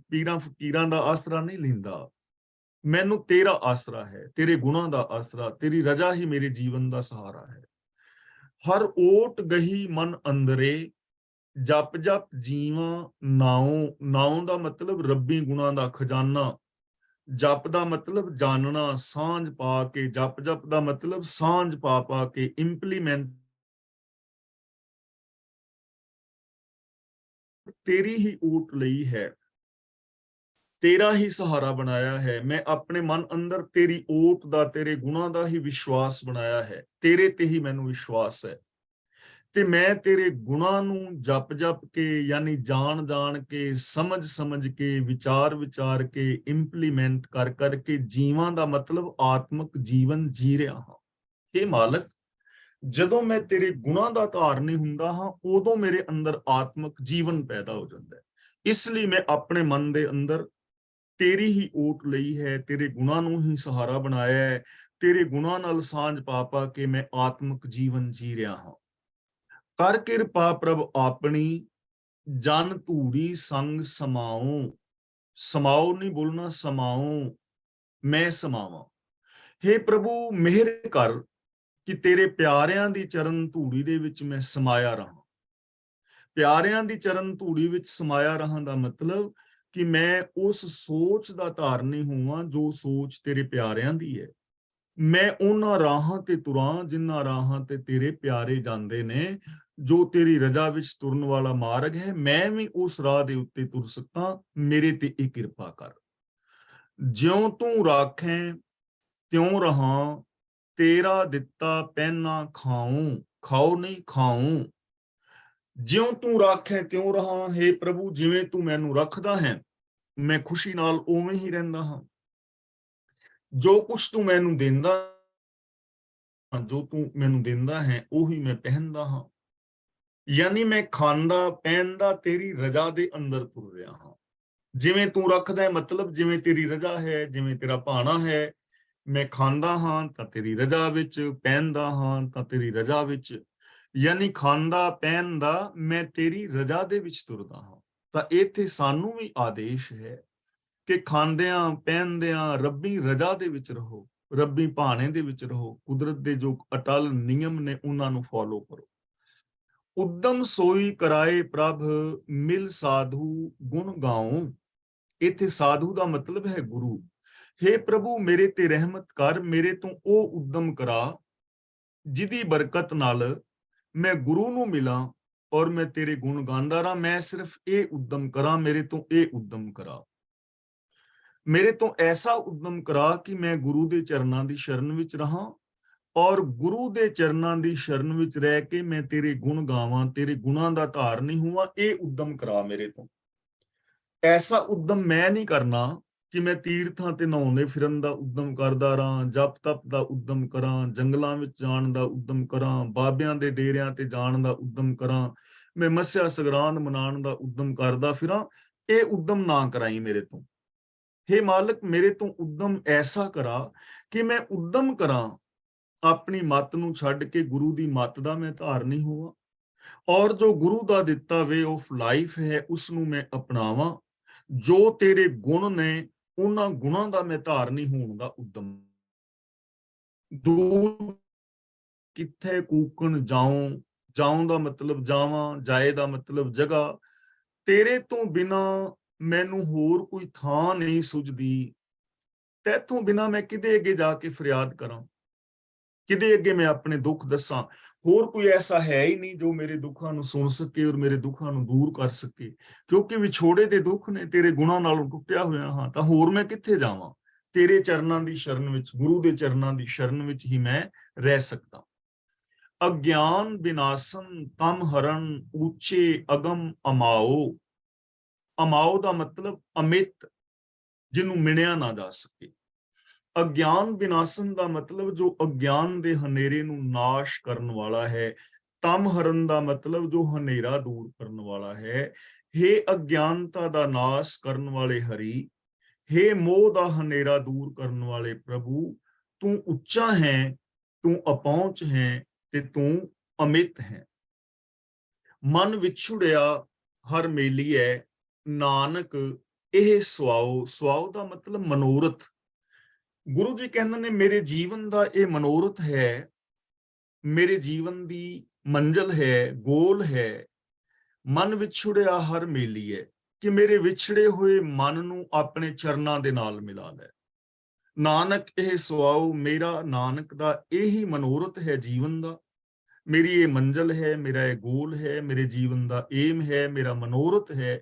ਪੀਰਾਂ ਫਕੀਰਾਂ ਦਾ ਆਸਰਾ ਨਹੀਂ ਲੈਂਦਾ। ਮੈਨੂੰ ਤੇਰਾ ਆਸਰਾ ਹੈ, ਤੇਰੇ ਗੁਣਾਂ ਦਾ ਆਸਰਾ, ਤੇਰੀ ਰਜ਼ਾ ਹੀ ਮੇਰੇ ਜੀਵਨ ਦਾ ਸਹਾਰਾ ਹੈ। ਹਰ ਓਟ ਗਹੀ ਮਨ ਅੰਦਰੇ, ਜਪ ਜਪ ਜੀਵਾਂ ਨਾਉ। ਨਾਉ ਦਾ ਮਤਲਬ ਰੱਬੀ ਗੁਣਾਂ ਦਾ ਖਜ਼ਾਨਾ, ਜਪ ਦਾ ਮਤਲਬ ਜਾਣਨਾ, ਸਾਂਝ ਪਾ ਕੇ, ਜਪ ਜਪ ਦਾ ਮਤਲਬ ਸਾਂਝ ਪਾ ਪਾ ਕੇ, ਇੰਪਲੀਮੈਂਟ। ਤੇਰੀ ਹੀ ਓਟ ਲਈ ਹੈ, ਤੇਰਾ ਹੀ ਸਹਾਰਾ ਬਣਾਇਆ ਹੈ। ਮੈਂ ਆਪਣੇ ਮਨ ਅੰਦਰ ਤੇਰੀ ਓਟ ਦਾ, ਤੇਰੇ ਗੁਣਾਂ ਦਾ ਹੀ ਵਿਸ਼ਵਾਸ ਬਣਾਇਆ ਹੈ, ਤੇਰੇ ਤੇ ਹੀ ਮੈਨੂੰ ਵਿਸ਼ਵਾਸ ਹੈ। ਤੇ ਮੈਂ ਤੇਰੇ ਗੁਣਾਂ ਨੂੰ ਜਪ ਜਪ ਕੇ, ਯਾਨੀ ਜਾਣ ਜਾਣ ਕੇ, ਸਮਝ ਸਮਝ ਕੇ, ਵਿਚਾਰ ਵਿਚਾਰ ਕੇ, ਇੰਪਲੀਮੈਂਟ ਕਰ ਕਰਕੇ ਜੀਵਾਂ ਦਾ ਮਤਲਬ ਆਤਮਿਕ ਜੀਵਨ ਜੀ ਰਿਹਾ ਹਾਂ। ਇਹ ਮਾਲਕ, ਜਦੋਂ ਮੈਂ ਤੇਰੇ ਗੁਣਾਂ ਦਾ ਧਾਰਨੀ ਹੁੰਦਾ ਹਾਂ, ਉਦੋਂ ਮੇਰੇ ਅੰਦਰ ਆਤਮਿਕ ਜੀਵਨ ਪੈਦਾ ਹੋ ਜਾਂਦਾ ਹੈ। ਇਸ ਲਈ ਮੈਂ ਆਪਣੇ ਮਨ ਦੇ ਅੰਦਰ ਤੇਰੀ ਹੀ ਓਟ ਲਈ ਹੈ, ਤੇਰੇ ਗੁਣਾਂ ਨੂੰ ਹੀ ਸਹਾਰਾ ਬਣਾਇਆ ਹੈ, ਤੇਰੇ ਗੁਣਾਂ ਨਾਲ ਸਾਂਝ ਪਾ ਪਾ ਕੇ ਮੈਂ ਆਤਮਿਕ ਜੀਵਨ ਜੀ ਰਿਹਾ ਹਾਂ। ਕਰ ਕਿਰਪਾ ਪ੍ਰਭ ਆਪਣੀ, ਜਨ ਧੂੜੀ ਸੰਗ ਸਮਾਉ। ਸਮਾਉ ਨਹੀਂ ਬੋਲਣਾ, ਸਮਾਉ, ਮੈਂ ਸਮਾਵਾਂ। हे ਪ੍ਰਭੂ, ਮਿਹਰ ਕਰ ਕਿ ਤੇਰੇ ਪਿਆਰਿਆਂ ਦੀ ਚਰਨ ਧੂੜੀ ਦੇ ਵਿੱਚ ਮੈਂ ਸਮਾਇਆ ਰਹਾ। ਪਿਆਰਿਆਂ ਦੀ ਚਰਨ ਧੂੜੀ ਵਿੱਚ ਸਮਾਇਆ ਰਹਾਂ ਦਾ ਮਤਲਬ ਕਿ ਮੈਂ ਉਸ ਸੋਚ ਦਾ ਧਾਰਨੀ ਹੋਵਾਂ ਜੋ ਸੋਚ ਤੇਰੇ ਪਿਆਰਿਆਂ ਦੀ ਹੈ। ਮੈਂ ਉਹਨਾਂ ਰਾਹਾਂ ਤੇ ਤੁਰਾਂ ਜਿਨ੍ਹਾਂ ਰਾਹਾਂ ਤੇ ਤੇਰੇ ਪਿਆਰੇ ਜਾਂਦੇ ਨੇ, ਜੋ ਤੇਰੀ ਰਜ਼ਾ ਵਿੱਚ ਤੁਰਨ ਵਾਲਾ ਮਾਰਗ ਹੈ। ਮੈਂ ਵੀ ਉਸ ਰਾਹ ਦੇ ਉੱਤੇ ਤੁਰ ਸਕਾਂ, ਮੇਰੇ ਤੇ ਇਹ ਕਿਰਪਾ ਕਰ। ਜਿਉਂ ਤੂੰ ਰਾਖੈਂ ਤਿਉਂ ਰਹਾਂ, ਤੇਰਾ ਦਿੱਤਾ ਪਹਿਨਾ ਖਾਉ। ਖਾਓ ਨਹੀਂ, ਖਾਉ। ਜਿਉਂ ਤੂੰ ਰਾਖੈਂ ਤਿਉਂ ਰਹਾਂ, ਹੇ ਪ੍ਰਭੂ, ਜਿਵੇਂ ਤੂੰ ਮੈਨੂੰ ਰੱਖਦਾ ਹੈ, ਮੈਂ ਖੁਸ਼ੀ ਨਾਲ ਉਵੇਂ ਹੀ ਰਹਿੰਦਾ ਹਾਂ। ਜੋ ਕੁਛ ਤੂੰ ਮੈਨੂੰ ਦਿੰਦਾ, ਜੋ ਤੂੰ ਮੈਨੂੰ ਦਿੰਦਾ ਹੈ, ਉਹੀ ਮੈਂ ਪਹਿਨਦਾ ਹਾਂ। ਯਾਨੀ ਮੈਂ ਖਾਂਦਾ ਪਹਿਨਦਾ ਤੇਰੀ ਰਜ਼ਾ ਦੇ ਅੰਦਰ ਤੁਰ ਰਿਹਾ ਹਾਂ। ਜਿਵੇਂ ਤੂੰ ਰੱਖਦਾ ਹੈ, ਮਤਲਬ ਜਿਵੇਂ ਤੇਰੀ ਰਜ਼ਾ ਹੈ, ਜਿਵੇਂ ਤੇਰਾ ਭਾਣਾ ਹੈ, ਮੈਂ ਖਾਂਦਾ ਹਾਂ ਤਾਂ ਤੇਰੀ ਰਜ਼ਾ ਵਿੱਚ, ਪਹਿਨਦਾ ਹਾਂ ਤਾਂ ਤੇਰੀ ਰਜ਼ਾ ਵਿੱਚ। ਯਾਨੀ ਖਾਂਦਾ ਪਹਿਨਦਾ ਮੈਂ ਤੇਰੀ ਰਜ਼ਾ ਦੇ ਵਿੱਚ ਤੁਰਦਾ ਹਾਂ। ਤਾਂ ਇੱਥੇ ਸਾਨੂੰ ਵੀ ਆਦੇਸ਼ ਹੈ ਕਿ ਖਾਂਦਿਆਂ ਪਹਿਨਦਿਆਂ ਰੱਬੀ ਰਜ਼ਾ ਦੇ ਵਿੱਚ ਰਹੋ, ਰੱਬੀ ਭਾਣੇ ਦੇ ਵਿੱਚ ਰਹੋ, ਕੁਦਰਤ ਦੇ ਜੋ ਅਟਲ ਨਿਯਮ ਨੇ ਉਹਨਾਂ ਨੂੰ ਫੋਲੋ ਕਰੋ। ਉਦਮ ਸੋਈ ਕਰਾਏ ਪ੍ਰਭ, ਮਿਲ ਸਾਧੂ ਗੁਣ ਗਾਉ। ਇੱਥੇ ਸਾਧੂ ਦਾ ਮਤਲਬ ਹੈ ਗੁਰੂ। हे ਪ੍ਰਭੂ ਮੇਰੇ ਤੇ ਰਹਿਮਤ ਕਰ, ਮੇਰੇ ਤੋਂ ਉਹ ਉਦਮ ਕਰਾ ਜਿਹਦੀ ਬਰਕਤ ਨਾਲ ਮੈਂ ਗੁਰੂ ਨੂੰ ਮਿਲਾਂ ਔਰ ਮੈਂ ਤੇਰੇ ਗੁਣ ਗਾਉਂਦਾ ਰਹਾਂ। ਮੈਂ ਸਿਰਫ ਇਹ ਉਦਮ ਕਰਾਂ, ਮੇਰੇ ਤੋਂ ਇਹ ਉਦਮ ਕਰਾ, ਮੇਰੇ ਤੋਂ ਐਸਾ ਉਦਮ ਕਰਾ ਕਿ ਮੈਂ ਗੁਰੂ ਦੇ ਚਰਨਾਂ ਦੀ ਸ਼ਰਨ ਵਿੱਚ ਰਹਾਂ ਔਰ ਗੁਰੂ ਦੇ ਚਰਨਾਂ ਦੀ ਸ਼ਰਨ ਵਿੱਚ ਰਹਿ ਕੇ ਮੈਂ ਤੇਰੇ ਗੁਣ ਗਾਵਾਂ, ਤੇਰੇ ਗੁਣਾਂ ਦਾ ਧਾਰਨੀ ਹੋਵਾਂ। ਇਹ ਉਦਮ ਕਰਾ ਮੇਰੇ ਤੋਂ। ਐਸਾ ਉਦਮ ਮੈਂ ਨਹੀਂ ਕਰਨਾ ਕਿ ਮੈਂ ਤੀਰਥਾਂ ਤੇ ਨਹਾਉਂਦੇ ਫਿਰਨ ਦਾ ਉਦਮ ਕਰਦਾ ਰਹਾਂ, ਜਪ ਤਪ ਦਾ ਉਦਮ ਕਰਾਂ, ਜੰਗਲਾਂ ਵਿੱਚ ਜਾਣ ਦਾ ਉਦਮ ਕਰਾਂ, ਬਾਬਿਆਂ ਦੇ ਡੇਰਿਆਂ ਤੇ ਜਾਣ ਦਾ ਉਦਮ ਕਰਾਂ, ਮੈਂ ਮੱਸਿਆ ਸੰਗਰਾਂਦ ਮਨਾਉਣ ਦਾ ਉਦਮ ਕਰਦਾ ਫਿਰਾਂ। ਇਹ ਉਦਮ ਨਾ ਕਰਾਈ ਮੇਰੇ ਤੋਂ। हे ਮਾਲਕ ਮੇਰੇ ਤੋਂ ਉਦਮ ਐਸਾ ਕਰਾ ਕਿ ਮੈਂ ਉਦਮ ਕਰਾਂ ਆਪਣੀ ਮੱਤ ਨੂੰ ਛੱਡ ਕੇ ਗੁਰੂ ਦੀ ਮੱਤ ਦਾ ਮੈਂ ਧਾਰਨੀ ਹੋਵਾਂ ਔਰ ਜੋ ਗੁਰੂ ਦਾ ਦਿੱਤਾ ਵੇ ਆਫ ਲਾਈਫ ਹੈ ਉਸ ਨੂੰ ਮੈਂ ਅਪਣਾਵਾਂ। ਜੋ ਤੇਰੇ ਗੁਣ ਨੇ ਉਹਨਾਂ ਗੁਣਾਂ ਦਾ ਮੈਂ ਧਾਰਨੀ ਹੋਣ ਦਾ ਉਦਮ। ਦੂਰ ਕਿੱਥੇ ਕੂਕਣ ਜਾਉ, ਜਾਉ ਦਾ ਮਤਲਬ ਜਾਵਾਂ, ਜਾਏ ਦਾ ਮਤਲਬ ਜਗ੍ਹਾ। ਤੇਰੇ ਤੋਂ ਬਿਨਾ ਮੈਨੂੰ ਹੋਰ ਕੋਈ ਥਾਂ ਨਹੀਂ ਸੁਝਦੀ। ਤੈਥੋਂ ਬਿਨਾ ਮੈਂ ਕਿਹਦੇ ਅੱਗੇ ਜਾ ਕੇ ਫਰਿਆਦ ਕਰਾਂ, ਕਿਹਦੇ ਅੱਗੇ ਮੈਂ ਆਪਣੇ ਦੁੱਖ ਦੱਸਾਂ। ਹੋਰ ਕੋਈ ਐਸਾ ਹੈ ਹੀ ਨਹੀਂ ਜੋ ਮੇਰੇ ਦੁੱਖਾਂ ਨੂੰ ਸੁਣ ਸਕੇ ਔਰ ਮੇਰੇ ਦੁੱਖਾਂ ਨੂੰ ਦੂਰ ਕਰ ਸਕੇ, ਕਿਉਂਕਿ ਵਿਛੋੜੇ ਦੇ ਦੁੱਖ ਨੇ, ਤੇਰੇ ਗੁਣਾਂ ਨਾਲੋਂ ਟੁੱਟਿਆ ਹੋਇਆ ਹਾਂ, ਤਾਂ ਹੋਰ ਮੈਂ ਕਿੱਥੇ ਜਾਵਾਂ। ਤੇਰੇ ਚਰਨਾਂ ਦੀ ਸ਼ਰਨ ਵਿੱਚ, ਗੁਰੂ ਦੇ ਚਰਨਾਂ ਦੀ ਸ਼ਰਨ ਵਿੱਚ ਹੀ ਮੈਂ ਰਹਿ ਸਕਦਾ। ਅਗਿਆਨ ਬਿਨਾਸਨ ਤਮ ਹਰਨ, ਉੱਚੇ ਅਗਮ ਅਮਾਓ। ਅਮਾਓ ਦਾ ਮਤਲਬ ਅਮਿਤ, ਜਿਹਨੂੰ ਮਿਣਿਆ ਨਾ ਜਾ ਸਕੇ। ਅਗਿਆਨ ਬਿਨਾਸਨ ਦਾ ਮਤਲਬ ਜੋ ਅਗਿਆਨ ਦੇ ਹਨੇਰੇ ਨੂੰ ਨਾਸ਼ ਕਰਨ ਵਾਲਾ ਹੈ। ਤਮ ਹਰਨ ਦਾ ਮਤਲਬ ਜੋ ਹਨੇਰਾ ਦੂਰ ਕਰਨ ਵਾਲਾ ਹੈ। हे ਅਗਿਆਨਤਾ ਦਾ ਨਾਸ਼ ਕਰਨ ਵਾਲੇ ਹਰੀ, हे ਮੋਹ ਦਾ ਹਨੇਰਾ ਦੂਰ ਕਰਨ ਵਾਲੇ ਪ੍ਰਭੂ, ਤੂੰ ਉੱਚਾ ਹੈ, ਤੂੰ ਅਪਹੁੰਚ ਹੈ ਤੇ ਤੂੰ ਅਮਿਤ ਹੈ। ਮਨ ਵਿਛੁੜਿਆ ਹਰ ਮੇਲੀਐ, ਨਾਨਕ ਇਹ ਸੁਆਓ। ਸੁਆਓ ਦਾ ਮਤਲਬ ਮਨੋਰਥ। ਗੁਰੂ ਜੀ ਕਹਿੰਦੇ ਨੇ ਮੇਰੇ ਜੀਵਨ ਦਾ ਇਹ ਮਨੋਰਥ ਹੈ, ਮੇਰੇ ਜੀਵਨ ਦੀ ਮੰਜ਼ਲ ਹੈ, ਗੋਲ ਹੈ। ਮਨ ਵਿਛੁੜਿਆ ਹਰ ਮੇਲੀ ਹੈ ਕਿ ਮੇਰੇ ਵਿਛੜੇ ਹੋਏ ਮਨ ਨੂੰ ਆਪਣੇ ਚਰਨਾਂ ਦੇ ਨਾਲ ਮਿਲਾ ਲੈ। ਨਾਨਕ ਇਹ ਸੁਆਓ, ਮੇਰਾ ਨਾਨਕ ਦਾ ਇਹੀ ਮਨੋਰਥ ਹੈ ਜੀਵਨ ਦਾ। ਮੇਰੀ ਇਹ ਮੰਜ਼ਲ ਹੈ, ਮੇਰਾ ਇਹ ਗੋਲ ਹੈ, ਮੇਰੇ ਜੀਵਨ ਦਾ ਏਮ ਹੈ, ਮੇਰਾ ਮਨੋਰਥ ਹੈ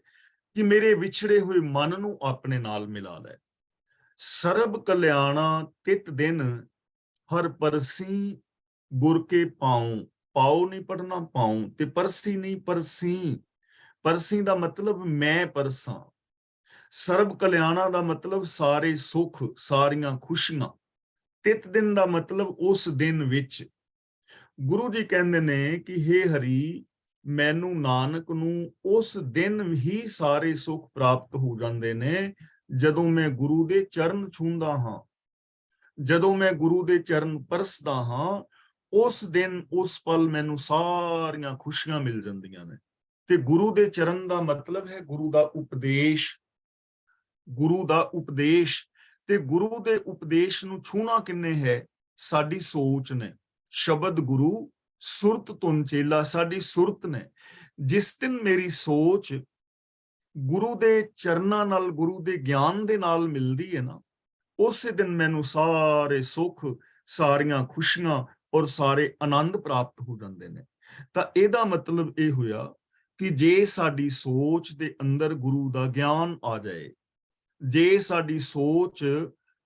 ਕਿ ਮੇਰੇ ਵਿਛੜੇ ਹੋਏ ਮਨ ਨੂੰ ਆਪਣੇ ਨਾਲ ਮਿਲਾ ਲੈ। ਸਰਬ ਕਲਿਆਣਾ ਤਿਤ ਦਿਨ, ਹਰ ਪਰਸੀ ਗੁਰ ਕੇ ਪਾਉ। ਪਾਉ ਨਹੀਂ ਪੜਨਾ, ਪਾਉ, ਤੇ ਪਰਸੀ ਨਹੀਂ, ਪਰਸੀ। ਪਰਸੀ ਦਾ ਮਤਲਬ ਮੈਂ ਪਰਸਾਂ। ਸਰਬ ਕਲਿਆਣਾ ਦਾ ਮਤਲਬ ਸਾਰੇ ਸੁੱਖ, ਸਾਰੀਆਂ ਖੁਸ਼ੀਆਂ। ਤਿਤ ਦਿਨ ਦਾ ਮਤਲਬ ਉਸ ਦਿਨ ਵਿੱਚ। ਗੁਰੂ ਜੀ ਕਹਿੰਦੇ ਨੇ ਕਿ हे ਹਰੀ, ਮੈਨੂੰ ਨਾਨਕ ਨੂੰ ਉਸ ਦਿਨ ਹੀ ਸਾਰੇ ਸੁੱਖ ਪ੍ਰਾਪਤ ਹੋ ਜਾਂਦੇ ਨੇ ਜਦੋਂ ਮੈਂ ਗੁਰੂ ਦੇ ਚਰਨ ਛੂੰਹਦਾ ਹਾਂ, ਜਦੋਂ ਮੈਂ ਗੁਰੂ ਦੇ ਚਰਨ ਪਰਸਦਾ ਹਾਂ। ਉਸ ਦਿਨ, ਉਸ ਪਲ ਮੈਨੂੰ ਸਾਰੀਆਂ ਖੁਸ਼ੀਆਂ ਮਿਲ ਜਾਂਦੀਆਂ ਨੇ। ਤੇ ਗੁਰੂ ਦੇ ਚਰਨ ਦਾ ਮਤਲਬ ਹੈ ਗੁਰੂ ਦਾ ਉਪਦੇਸ਼। ਗੁਰੂ ਦਾ ਉਪਦੇਸ਼, ਤੇ ਗੁਰੂ ਦੇ ਉਪਦੇਸ਼ ਨੂੰ ਛੂਹਣਾ ਕਿੰਨੇ ਹੈ? ਸਾਡੀ ਸੋਚ ਨੇ। ਸ਼ਬਦ ਗੁਰੂ ਸੁਰਤ ਤੁਨ ਚੇਲਾ, ਸਾਡੀ ਸੁਰਤ ਨੇ। ਜਿਸ ਦਿਨ ਮੇਰੀ ਸੋਚ ਗੁਰੂ ਦੇ ਚਰਨਾਂ ਨਾਲ, ਗੁਰੂ ਦੇ ਗਿਆਨ ਦੇ ਨਾਲ ਮਿਲਦੀ ਹੈ ਨਾ, ਉਸੇ ਦਿਨ ਮੈਨੂੰ ਸਾਰੇ ਸੁੱਖ, ਸਾਰੀਆਂ ਖੁਸ਼ੀਆਂ ਔਰ ਸਾਰੇ ਆਨੰਦ ਪ੍ਰਾਪਤ ਹੋ ਜਾਂਦੇ ਨੇ। ਤਾਂ ਇਹਦਾ ਮਤਲਬ ਇਹ ਹੋਇਆ ਕਿ ਜੇ ਸਾਡੀ ਸੋਚ ਦੇ ਅੰਦਰ ਗੁਰੂ ਦਾ ਗਿਆਨ ਆ ਜਾਏ, ਜੇ ਸਾਡੀ ਸੋਚ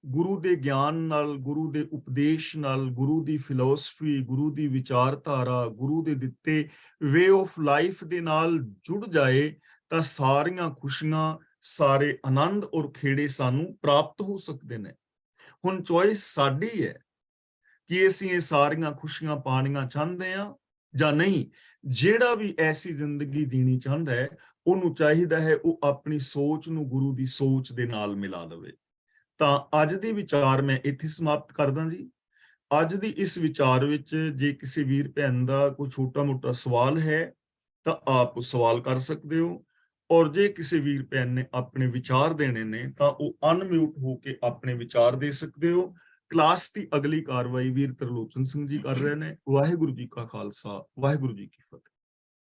ਗੁਰੂ ਦੇ ਗਿਆਨ ਨਾਲ, ਗੁਰੂ ਦੇ ਉਪਦੇਸ਼ ਨਾਲ, ਗੁਰੂ ਦੀ ਫਿਲਾਸਫੀ, ਗੁਰੂ ਦੀ ਵਿਚਾਰਧਾਰਾ, ਗੁਰੂ ਦੇ ਦਿੱਤੇ ਵੇ ਆਫ ਲਾਈਫ ਦੇ ਨਾਲ ਜੁੜ ਜਾਏ, ਤਾਂ ਸਾਰੀਆਂ ਖੁਸ਼ੀਆਂ, ਸਾਰੇ ਆਨੰਦ ਔਰ ਖੇੜੇ ਸਾਨੂੰ ਪ੍ਰਾਪਤ ਹੋ ਸਕਦੇ ਨੇ। ਹੁਣ ਚੋਇਸ ਸਾਡੀ ਹੈ ਕਿ ਅਸੀਂ ਇਹ ਸਾਰੀਆਂ ਖੁਸ਼ੀਆਂ ਪਾਣੀਆਂ ਚਾਹੁੰਦੇ ਹਾਂ ਜਾਂ ਨਹੀਂ। ਜਿਹੜਾ ਵੀ ਐਸੀ ਜ਼ਿੰਦਗੀ ਜੀਣੀ ਚਾਹੁੰਦਾ ਹੈ, ਉਹਨੂੰ ਚਾਹੀਦਾ ਹੈ ਉਹ ਆਪਣੀ ਸੋਚ ਨੂੰ ਗੁਰੂ ਦੀ ਸੋਚ ਦੇ ਨਾਲ ਮਿਲਾ ਲਵੇ। ਤਾਂ ਅੱਜ ਦੀ ਵਿਚਾਰ ਮੈਂ ਇੱਥੇ ਸਮਾਪਤ ਕਰਦਾ ਜੀ। ਅੱਜ ਦੀ ਇਸ ਵਿਚਾਰ ਵਿੱਚ ਜੇ ਕਿਸੇ ਵੀਰ ਭੈਣ ਦਾ ਕੋਈ ਛੋਟਾ ਮੋਟਾ ਸਵਾਲ ਹੈ ਤਾਂ ਆਪ ਸਵਾਲ ਕਰ ਸਕਦੇ ਹੋ, ਔਰ ਜੇ ਕਿਸੇ ਵੀਰ ਭੈਣ ਨੇ ਆਪਣੇ ਵਿਚਾਰ ਦੇਣੇ ਨੇ ਤਾਂ ਉਹ ਅਨਮਿਊਟ ਹੋ ਕੇ ਆਪਣੇ ਵਿਚਾਰ ਦੇ ਸਕਦੇ ਹੋ। ਕਲਾਸ ਦੀ ਅਗਲੀ ਕਾਰਵਾਈ ਵੀਰ ਤਰਲੋਚਨ ਸਿੰਘ ਜੀ ਕਰ ਰਹੇ ਨੇ। ਵਾਹਿਗੁਰੂ ਜੀ ਕਾ ਖਾਲਸਾ, ਵਾਹਿਗੁਰੂ ਜੀ ਕੀ ਫਤਿਹ।